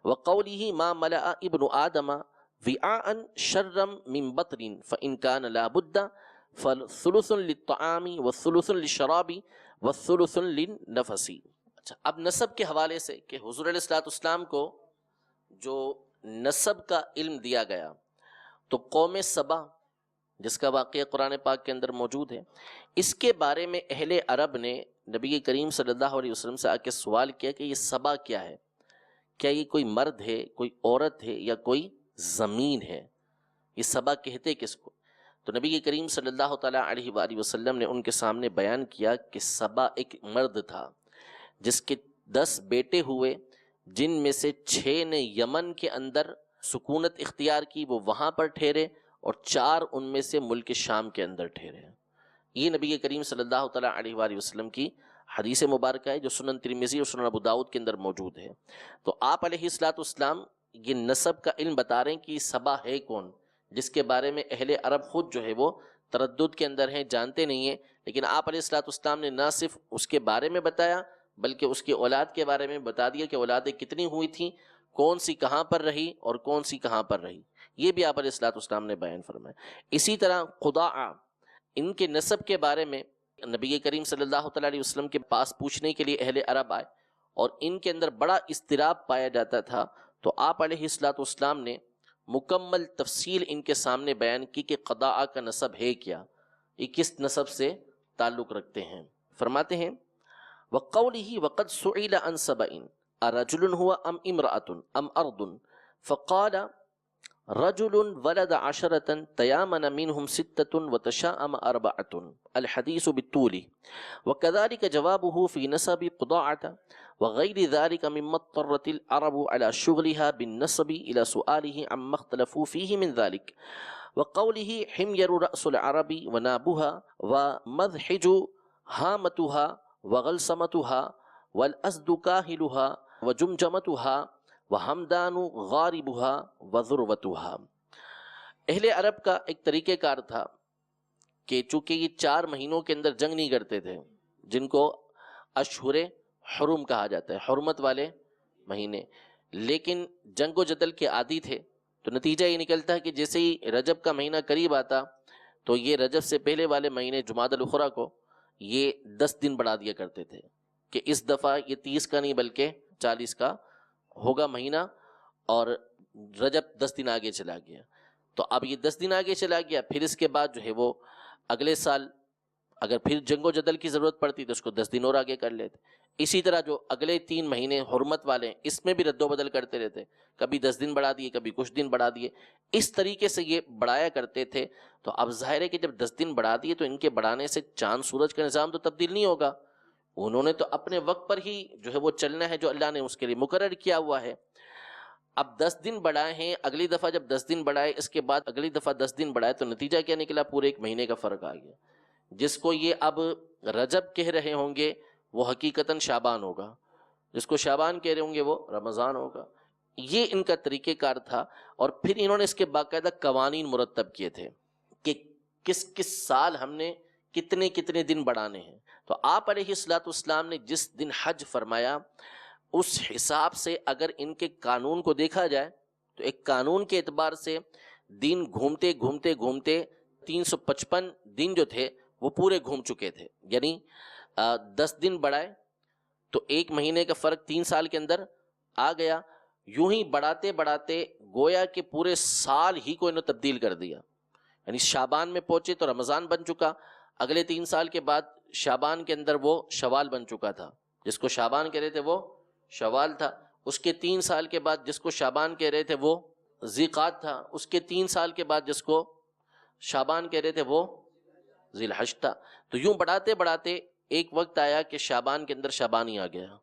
وقوله ما ملأ ابن آدم وعاء شرا من بطن فإن كان لا بد فالثلث للطعام والثلث للشراب والثلث للنفس۔ اب نسب کے حوالے سے کہ حضور علیہ الصلوۃ والسلام کو جو نسب کا علم دیا گیا، تو قوم سبا جس کا واقعہ قرآن پاک کے اندر موجود ہے، اس کے بارے میں اہل عرب نے نبی کریم صلی اللہ علیہ وسلم سے آ کے سوال کیا کہ یہ سبا کیا ہے، کیا یہ کوئی مرد ہے، کوئی عورت ہے، یا کوئی زمین ہے، یہ سبا کہتے کس کو؟ تو نبی کریم صلی اللہ تعالیٰ علیہ وآلہ وسلم نے ان کے سامنے بیان کیا کہ سبا ایک مرد تھا جس کے 10 بیٹے ہوئے، جن میں سے 6 نے یمن کے اندر سکونت اختیار کی، وہ وہاں پر ٹھہرے، اور 4 ان میں سے ملک شام کے اندر ٹھہرے۔ یہ نبی کریم صلی اللہ تعالیٰ علیہ وآلہ وسلم کی حدیث مبارکہ ہے جو سنن ترمذی اور سنن ابو داؤد کے اندر موجود ہے۔ تو آپ علیہ الصلوۃ والسلام یہ نسب کا علم بتا رہے ہیں کہ یہ سبا ہے کون، جس کے بارے میں اہل عرب خود جو ہے وہ تردد کے اندر ہیں، جانتے نہیں ہیں، لیکن آپ علیہ الصلوۃ والسلام نے نہ صرف اس کے بارے میں بتایا بلکہ اس کی اولاد کے بارے میں بتا دیا کہ اولادیں کتنی ہوئی تھیں، کون سی کہاں پر رہی اور کون سی کہاں پر رہی، یہ بھی آپ علیہ الصلوۃ والسلام نے بیان فرمایا۔ اسی طرح خداعہ، ان کے نسب کے بارے میں نبی کریم صلی اللہ تعالیٰ علیہ وسلم کے پاس پوچھنے کے لیے اہل عرب آئے، اور ان کے اندر بڑا اضطراب پایا جاتا تھا، تو آپ علیہ الصلوۃ والسلام نے مکمل تفصیل ان کے سامنے بیان کی کہ قضاء کا نسب ہے کیا، یہ کس نسب سے تعلق رکھتے ہیں۔ فرماتے ہیں وَقَوْلِهِ وَقَدْ سُئِلَ عَنْ سَبَئٍ أَرَجُلٌ هُوَ أَمْ إِمْرَأَةٌ أَمْ أَرْضٌ فَقَالَ رَجُلٌ وَلَدَ عَشَرَةً تَيَامَنَ مِنْهُمْ سِتَّةٌ وَتَشَاءَمَ أَرْبَعَةٌ الحديث بالطول وكذلك جوابه في نسب قضاعة وغير ذلك مما اضطرت العرب على شغلها بالنسب إلى سؤاله عما اختلفوا فيه من ذلك وقوله حمير رأس العرب ونابها ومذحج هامتها وغلسمتها والأسد كاهلها وجمجمتها وحمدان غاربها وذروتها۔ اہل عرب کا ایک طریقہ کار تھا کہ چونکہ یہ 4 مہینوں کے اندر جنگ نہیں کرتے تھے، جن کو اشہر حرم کہا جاتا ہے، حرمت والے مہینے، لیکن جنگ و جدل کے عادی تھے، تو نتیجہ یہ نکلتا ہے کہ جیسے ہی رجب کا مہینہ قریب آتا تو یہ رجب سے پہلے والے مہینے جمادی الاخری کو یہ 10 دن بڑھا دیا کرتے تھے کہ اس دفعہ یہ 30 کا نہیں بلکہ 40 کا ہوگا مہینہ، اور رجب 10 دن آگے چلا گیا۔ تو اب یہ 10 دن آگے چلا گیا، پھر اس کے بعد جو ہے وہ اگلے سال اگر پھر جنگ و جدل کی ضرورت پڑتی تو اس کو 10 دن اور آگے کر لیتے۔ اسی طرح جو اگلے 3 مہینے حرمت والے ہیں اس میں بھی رد و بدل کرتے رہتے، کبھی 10 دن بڑھا دیے، کبھی کچھ دن بڑھا دیے، اس طریقے سے یہ بڑھایا کرتے تھے۔ تو اب ظاہر ہے کہ جب 10 دن بڑھا دیے تو ان کے بڑھانے سے چاند سورج کا نظام تو تبدیل نہیں ہوگا، انہوں نے تو اپنے وقت پر ہی جو ہے وہ چلنا ہے جو اللہ نے اس کے لیے مقرر کیا ہوا ہے۔ اب 10 دن بڑھائے ہیں، اگلی دفعہ جب 10 دن بڑھائے، اس کے بعد اگلی دفعہ 10 دن بڑھائے، تو نتیجہ کیا نکلا؟ پورے 1 مہینے کا فرق آ گیا۔ جس کو یہ اب رجب کہہ رہے ہوں گے وہ حقیقتاً شعبان ہوگا، جس کو شعبان کہہ رہے ہوں گے وہ رمضان ہوگا۔ یہ ان کا طریقہ کار تھا، اور پھر انہوں نے اس کے باقاعدہ قوانین مرتب کیے تھے کہ کس کس سال ہم نے کتنے کتنے دن بڑھانے ہیں۔ تو آپ علیہ الصلوۃ والسلام نے جس دن حج فرمایا اس حساب سے اگر ان کے قانون کو دیکھا جائے تو ایک قانون کے اعتبار سے دن گھومتے گھومتے گھومتے 355 دن جو تھے وہ پورے گھوم چکے تھے، یعنی 10 دن بڑھائے تو 1 مہینے کا فرق 3 سال کے اندر آ گیا۔ یوں ہی بڑھاتے بڑھاتے گویا کہ پورے سال ہی کو انہوں نے تبدیل کر دیا، یعنی شعبان میں پہنچے تو رمضان بن چکا، اگلے 3 سال کے بعد شعبان کے اندر وہ شوال بن چکا تھا، جس کو شعبان کہہ رہے تھے وہ شوال تھا، اس کے 3 سال کے بعد جس کو شعبان کہہ رہے تھے وہ ذیقعد تھا، اس کے 3 سال کے بعد جس کو شعبان کہہ رہے تھے وہ ذی الحج تھا۔ تو یوں بڑھاتے بڑھاتے ایک وقت آیا کہ شعبان کے اندر شعبان ہی آ گیا۔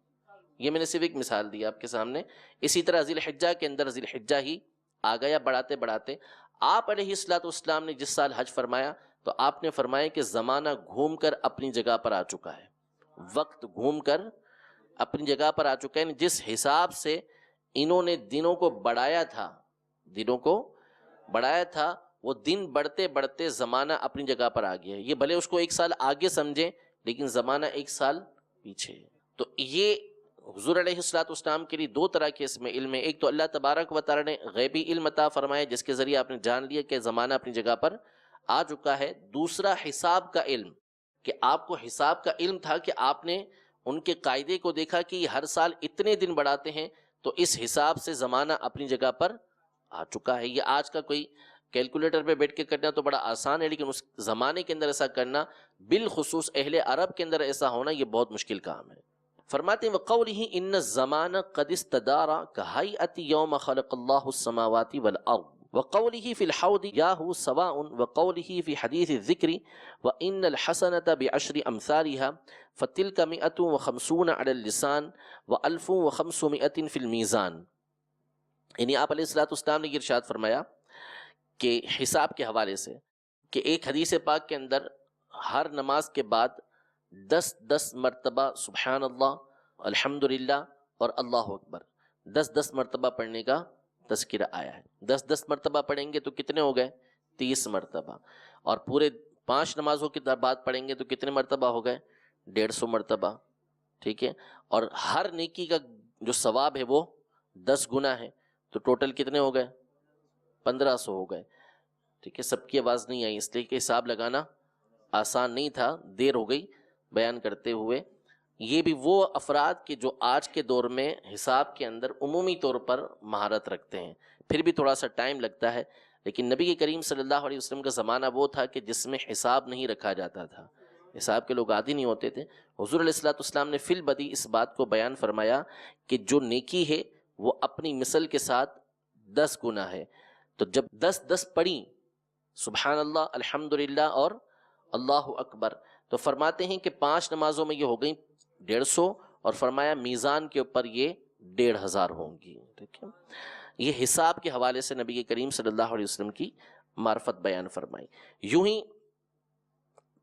یہ میں نے صرف ایک مثال دی آپ کے سامنے۔ اسی طرح ذی الحجہ کے اندر ذی الحجہ ہی آ گیا بڑھاتے بڑھاتے۔ آپ علیہ الصلوۃ والسلام نے جس سال حج فرمایا تو آپ نے فرمایا کہ زمانہ گھوم کر اپنی جگہ پر آ چکا ہے، وقت گھوم کر اپنی جگہ پر آ چکا ہے۔ جس حساب سے انہوں نے دنوں کو بڑھایا تھا وہ دن بڑھتے بڑھتے زمانہ اپنی جگہ پر آ گیا ہے۔ یہ بھلے اس کو 1 سال آگے سمجھیں لیکن زمانہ 1 سال پیچھے ہے۔ تو یہ حضور علیہ الصلوۃ والسلام کے لیے 2 طرح کے اس میں علم ہے۔ ایک تو اللہ تبارک و تعالیٰ نے غیبی علم عطا فرمایا جس کے ذریعے آپ نے جان لیا کہ زمانہ اپنی جگہ پر آ چکا ہے۔ دوسرا حساب کا علم، کہ آپ کو حساب کا علم تھا کہ آپ نے ان کے قاعدے کو دیکھا کہ یہ ہر سال اتنے دن بڑھاتے ہیں، تو اس حساب سے زمانہ اپنی جگہ پر آ چکا ہے۔ یہ آج کا کوئی کیلکولیٹر پہ بیٹھ کے کرنا تو بڑا آسان ہے، لیکن اس زمانے کے اندر ایسا کرنا، بالخصوص اہل عرب کے اندر ایسا ہونا، یہ بہت مشکل کام ہے۔ فرماتے ہیں وَقَوْلِهِ إِنَّ الزَّمَانَ قَدِ اسْتَدَارَ كَهَيْئَةِ يَوْمَ خَلَقَ اللَّهُ السَّمَاوَاتِ وَالْأَرْضِ وَقَوْلِهِ فِي الْحَوْضِ يَاهُ سَوَاءٌ وَقَوْلِهِ فِي حَدِيثِ الذِّكْرِ وَإِنَّ الْحَسَنَةَ بِعَشْرِ أَمْثَالِهَا فَتِلْكَ 150 عَلَى اللِّسَانِ و1500 فِي الْمِيزَانِ۔ یعنی آپ علیہ السلام نے یہ ارشاد فرمایا کہ حساب کے حوالے سے کہ ایک حدیث پاک کے اندر ہر نماز کے بعد 10 مرتبہ سبحان اللہ، الحمدللہ اور اللہ اکبر 10 مرتبہ پڑھنے کا تذکرہ آیا ہے۔ 10 مرتبہ پڑھیں گے تو کتنے ہو گئے؟ 30 مرتبہ، اور پورے 5 نمازوں کے بعد پڑھیں گے تو کتنے مرتبہ ہو گئے؟ 150 مرتبہ، ٹھیک ہے۔ اور ہر نیکی کا جو ثواب ہے وہ 10 گنا ہے، تو ٹوٹل کتنے ہو گئے؟ 1500 ہو گئے، ٹھیک ہے۔ سب کی آواز نہیں آئی، اس لیے کہ حساب لگانا آسان نہیں تھا، دیر ہو گئی بیان کرتے ہوئے۔ یہ بھی وہ افراد کے جو آج کے دور میں حساب کے اندر عمومی طور پر مہارت رکھتے ہیں، پھر بھی تھوڑا سا ٹائم لگتا ہے، لیکن نبی کریم صلی اللہ علیہ وسلم کا زمانہ وہ تھا کہ جس میں حساب نہیں رکھا جاتا تھا، حساب کے لوگ عادی نہیں ہوتے تھے۔ حضور علیہ السلام نے فی البدی اس بات کو بیان فرمایا کہ جو نیکی ہے وہ اپنی مثل کے ساتھ 10 گنا ہے۔ تو جب 10 پڑھی سبحان اللہ، الحمدللہ اور اللہ اکبر، تو فرماتے ہیں کہ 5 نمازوں میں یہ ہو گئی 150، اور فرمایا میزان کے اوپر یہ 1500 ہوں گی، ٹھیک ہے۔ یہ حساب کے حوالے سے نبی کریم صلی اللہ علیہ وسلم کی معرفت بیان فرمائی۔ یوں ہی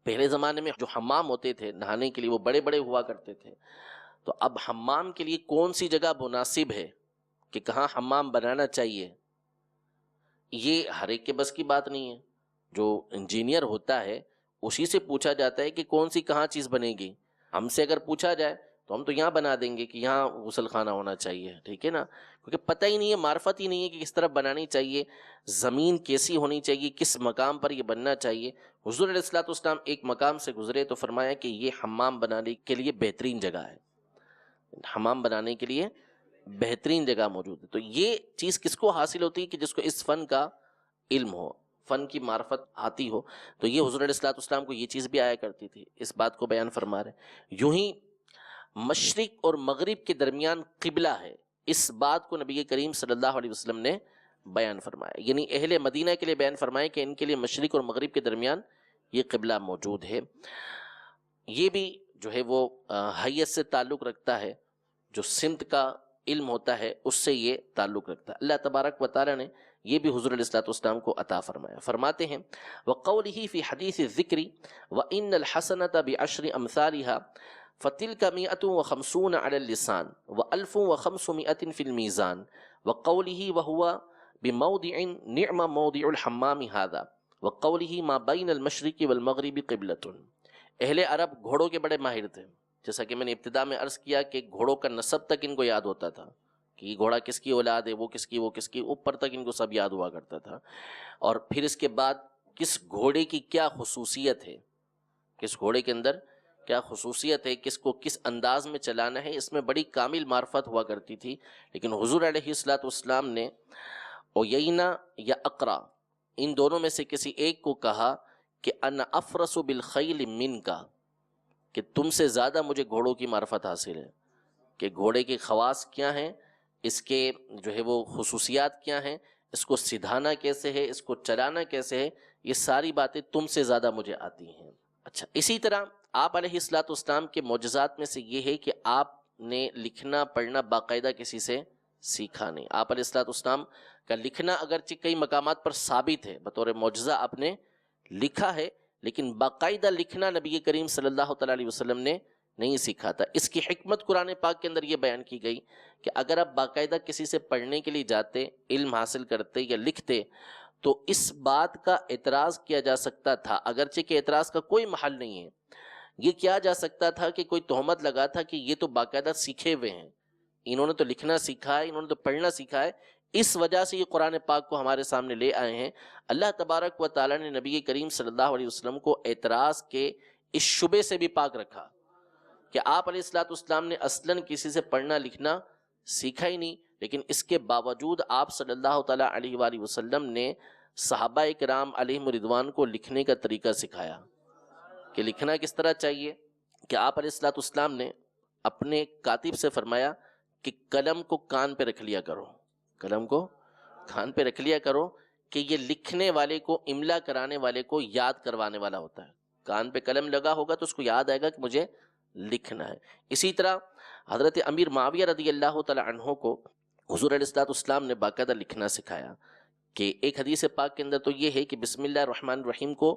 پہلے زمانے میں جو حمام ہوتے تھے نہانے کے لیے وہ بڑے بڑے ہوا کرتے تھے، تو اب حمام کے لیے کون سی جگہ مناسب ہے کہ کہاں حمام بنانا چاہیے، یہ ہر ایک کے بس کی بات نہیں ہے۔ جو انجینئر ہوتا ہے اسی سے پوچھا جاتا ہے کہ کون سی کہاں چیز بنے گی۔ ہم سے اگر پوچھا جائے تو ہم تو یہاں بنا دیں گے کہ یہاں غسل خانہ ہونا چاہیے، ٹھیک ہے نا، کیونکہ پتہ ہی نہیں ہے، معرفت ہی نہیں ہے کہ کس طرح بنانی چاہیے، زمین کیسی ہونی چاہیے، کس مقام پر یہ بننا چاہیے۔ حضور علیہ السلام ایک مقام سے گزرے تو فرمایا کہ یہ حمام بنانے کے لیے بہترین جگہ ہے، حمام بنانے کے لیے بہترین جگہ موجود ہے۔ تو یہ چیز کس کو حاصل ہوتی ہے کہ جس کو اس فن کا علم ہو، فن کی معرفت آتی ہو، تو یہ حضور علیہ السلام کو یہ چیز بھی آیا کرتی تھی، اس بات کو بیان فرما رہے ہیں۔ یوں ہی مشرق اور مغرب کے درمیان قبلہ ہے، اس بات کو نبی کریم صلی اللہ علیہ وسلم نے بیان فرمایا، یعنی اہل مدینہ کے لیے بیان فرمایا کہ ان کے لیے مشرق اور مغرب کے درمیان یہ قبلہ موجود ہے۔ یہ بھی جو ہے وہ حیت سے تعلق رکھتا ہے، جو سمت کا علم ہوتا ہے اس سے یہ تعلق رکھتا ہے۔ اللہ تبارک و تعالی نے یہ بھی حضور علیہ السلام کو عطا فرمایا۔ فرماتے ہیں وَقَوْلِهِ فِي حَدِيثِ الذِّكْرِ وَإِنَّ الْحَسَنَةَ بِعَشْرِ أَمْثَالِهَا فَتِلْكَ 150 عَلَى اللِّسَانِ و1500 فِي الْمِيزَانِ وَقَوْلِهِ وَهُوَ بِمَوْضِعٍ نِعْمَ مَوْضِعُ الْحَمَّامِ هَذَا وَقَوْلِهِ مَا بَيْنَ الْمَشْرِقِ وَالْمَغْرِبِ قِبْلَةٌ۔ اہل عرب گھوڑوں کے بڑے ماہر تھے، جیسا کہ میں نے ابتدا میں عرض کیا کہ گھوڑوں کا نسب تک ان کو یاد ہوتا تھا کہ یہ گھوڑا کس کی اولاد ہے، وہ کس کی، اوپر تک ان کو سب یاد ہوا کرتا تھا۔ اور پھر اس کے بعد کس گھوڑے کی کیا خصوصیت ہے، کس گھوڑے کے اندر کیا خصوصیت ہے، کس کو کس انداز میں چلانا ہے، اس میں بڑی کامل معرفت ہوا کرتی تھی۔ لیکن حضور علیہ السلام نے عیینہ یا اقرا ان دونوں میں سے کسی ایک کو کہا کہ انا افرس بالخیل منکا، کہ تم سے زیادہ مجھے گھوڑوں کی معرفت حاصل ہے، کہ گھوڑے کے خواص کیا ہیں، اس کے جو ہے وہ خصوصیات کیا ہیں، اس کو سدھانا کیسے ہے، اس کو چلانا کیسے ہے، یہ ساری باتیں تم سے زیادہ مجھے آتی ہیں۔ اچھا، اسی طرح آپ علیہ السلام کے معجزات میں سے یہ ہے کہ آپ نے لکھنا پڑھنا باقاعدہ کسی سے سیکھا نہیں۔ آپ علیہ السلام کا لکھنا اگرچہ کئی مقامات پر ثابت ہے، بطور معجزہ آپ نے لکھا ہے، لیکن باقاعدہ لکھنا نبی کریم صلی اللہ تعالیٰ علیہ وسلم نے نہیں سیکھا تھا۔ اس کی حکمت قرآن پاک کے اندر یہ بیان کی گئی کہ اگر آپ باقاعدہ کسی سے پڑھنے کے لیے جاتے، علم حاصل کرتے یا لکھتے، تو اس بات کا اعتراض کیا جا سکتا تھا، اگرچہ کہ اعتراض کا کوئی محل نہیں ہے، یہ کیا جا سکتا تھا کہ کوئی تہمت لگا تھا کہ یہ تو باقاعدہ سیکھے ہوئے ہیں، انہوں نے تو لکھنا سیکھا ہے، انہوں نے تو پڑھنا سیکھا ہے، اس وجہ سے یہ قرآن پاک کو ہمارے سامنے لے آئے ہیں۔ اللہ تبارک و تعالیٰ نے نبی کریم صلی اللہ علیہ وسلم کو اعتراض کے اس شبے سے بھی پاک رکھا کہ آپ علیہ السلام نے اصلاً کسی سے پڑھنا لکھنا سیکھا ہی نہیں، لیکن اس کے باوجود آپ صلی اللہ تعالیٰ علیہ وآلہ وسلم نے صحابہ کرام علیہم رضوان کو لکھنے کا طریقہ سکھایا کہ لکھنا کس طرح چاہیے، کہ آپ علیہ الصلوۃ والسلام نے اپنے کاتب سے فرمایا کہ قلم کو کان پہ رکھ لیا کرو، قلم کو کان پہ رکھ لیا کرو، کہ یہ لکھنے والے کو، املا کرانے والے کو یاد کروانے والا ہوتا ہے. کان پہ قلم لگا ہوگا تو اس کو یاد آئے گا کہ مجھے لکھنا ہے. اسی طرح حضرت امیر معاویہ رضی اللہ تعالی عنہ کو حضور علیہ الصلوۃ والسلام نے باقاعدہ لکھنا سکھایا. کہ ایک حدیث پاک کے اندر تو یہ ہے کہ بسم اللہ الرحمن الرحیم کو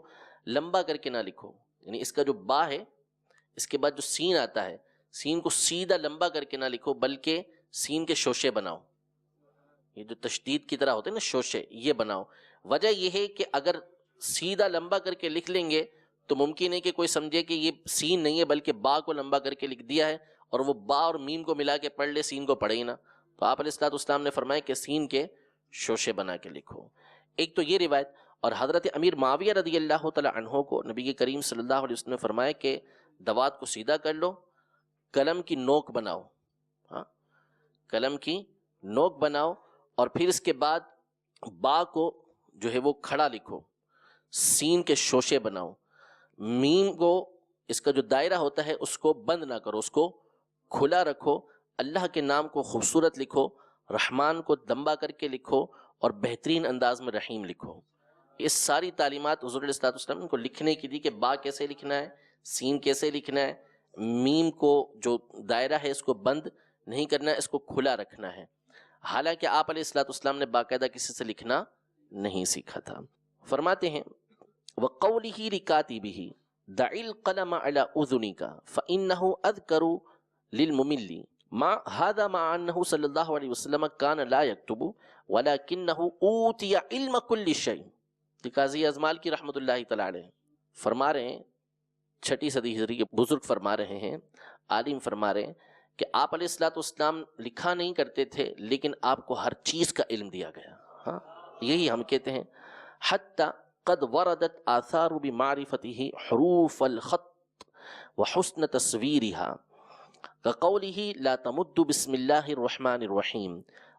لمبا کر کے نہ لکھو، یعنی اس کا جو با ہے اس کے بعد جو سین آتا ہے، سین کو سیدھا لمبا کر کے نہ لکھو بلکہ سین کے شوشے بناؤ، یہ جو تشدید کی طرح ہوتے ہیں نا شوشے، یہ بناؤ. وجہ یہ ہے کہ اگر سیدھا لمبا کر کے لکھ لیں گے تو ممکن ہے کہ کوئی سمجھے کہ یہ سین نہیں ہے بلکہ با کو لمبا کر کے لکھ دیا ہے، اور وہ با اور میم کو ملا کے پڑھ لے، سین کو پڑھے ہی نہ. تو آپ علیہ الصلوۃ والسلام نے فرمایا کہ سین کے شوشے بنا کے لکھو. ایک تو یہ روایت. اور حضرت امیر معاویہ رضی اللہ تعالی عنہ کو نبی کریم صلی اللہ علیہ وسلم نے فرمایا کہ دوات کو سیدھا کر لو، قلم کی نوک بناؤ، ہاں قلم کی نوک بناؤ، اور پھر اس کے بعد با کو جو ہے وہ کھڑا لکھو، سین کے شوشے بناؤ، میم کو اس کا جو دائرہ ہوتا ہے اس کو بند نہ کرو، اس کو کھلا رکھو، اللہ کے نام کو خوبصورت لکھو، رحمان کو لمبا کر کے لکھو، اور بہترین انداز میں رحیم لکھو. یہ ساری تعلیمات حضور علیہ الصلوۃ والسلام کو لکھنے کی دی کہ با کیسے لکھنا ہے، سین کیسے لکھنا ہے، میم کو جو دائرہ ہے اس کو بند نہیں کرنا ہے، اس کو کھلا رکھنا ہے. حالانکہ آپ علیہ الصلوۃ والسلام نے باقاعدہ کسی سے لکھنا نہیں سیکھا تھا. فرماتے ہیں وَقَوْلِهِ لِكَاتِبِهِ دَعِ الْقَلَمَ عَلَى أُذُنِكَ فَإِنَّهُ أَذْكَرُ لِلْمُمِلِّ ما هذا مع أنه صلى الله عليه وسلم كان لا يكتب ولكنه أوتي علم كل شيء. قاضی ازمال کی رحمۃ اللہ تعالی علیہ فرما رہے ہیں، 6 صدی ہجری کے بزرگ فرما رہے ہیں، عالم فرما رہے ہیں کہ آپ علیہ الصلوۃ والسلام لکھا نہیں کرتے تھے لیکن آپ کو ہر چیز کا علم دیا گیا. ہاں یہی ہم کہتے ہیں حتی قد وردت آثار بمعرفته حروف الخط وحسن تصویرها كقوله لا تمد بسم الله الرحمن الرحيم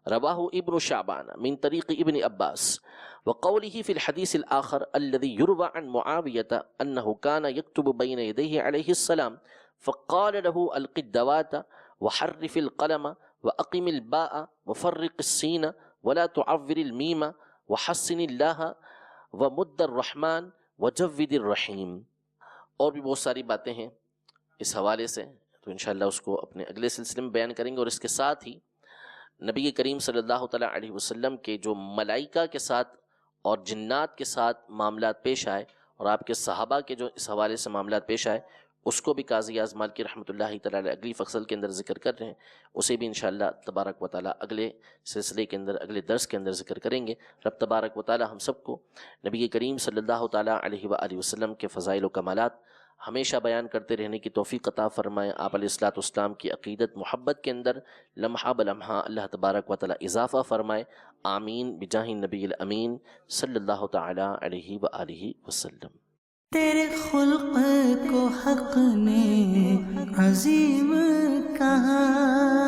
رواه ابن شعبان من طريق ابن عباس. وقوله في الحديث الآخر الذي يروى عن معاوية أنه كان يكتب بين يديه عليه السلام فقال له ألق الدوات وحرف القلم وأقم الباء وفرق السين ولا تعور الميم وحسن الله ومد الرحمن وجود الرحيم. اور بھی بہت ساری باتیں ہیں اس حوالے سے، تو انشاءاللہ اس کو اپنے اگلے سلسلے میں بیان کریں گے. اور اس کے ساتھ ہی نبی کریم صلی اللہ تعالیٰ علیہ وسلم کے جو ملائکہ کے ساتھ اور جنات کے ساتھ معاملات پیش آئے، اور آپ کے صحابہ کے جو اس حوالے سے معاملات پیش آئے، اس کو بھی قاضی اعظم مالکی رحمۃ اللہ تعالیٰ علیہ اگلی فصل کے اندر ذکر کر رہے ہیں. اسے بھی انشاءاللہ تبارک و تعالیٰ اگلے سلسلے کے اندر، اگلے درس کے اندر ذکر کریں گے. رب تبارک و تعالیٰ ہم سب کو نبی کریم صلی اللہ تعالیٰ علیہ وآلہ وسلم کے فضائل و کمالات ہمیشہ بیان کرتے رہنے کی توفیق عطا فرمائے. آپ علیہ الصلوۃ والسلام کی عقیدت محبت کے اندر لمحہ بلمحہ اللہ تبارک و تعالیٰ اضافہ فرمائے. آمین بجاہ النبی الامین صلی اللہ تعالیٰ علیہ وآلہ وسلم. تیرے خلق کو حق نے عظیم کہا.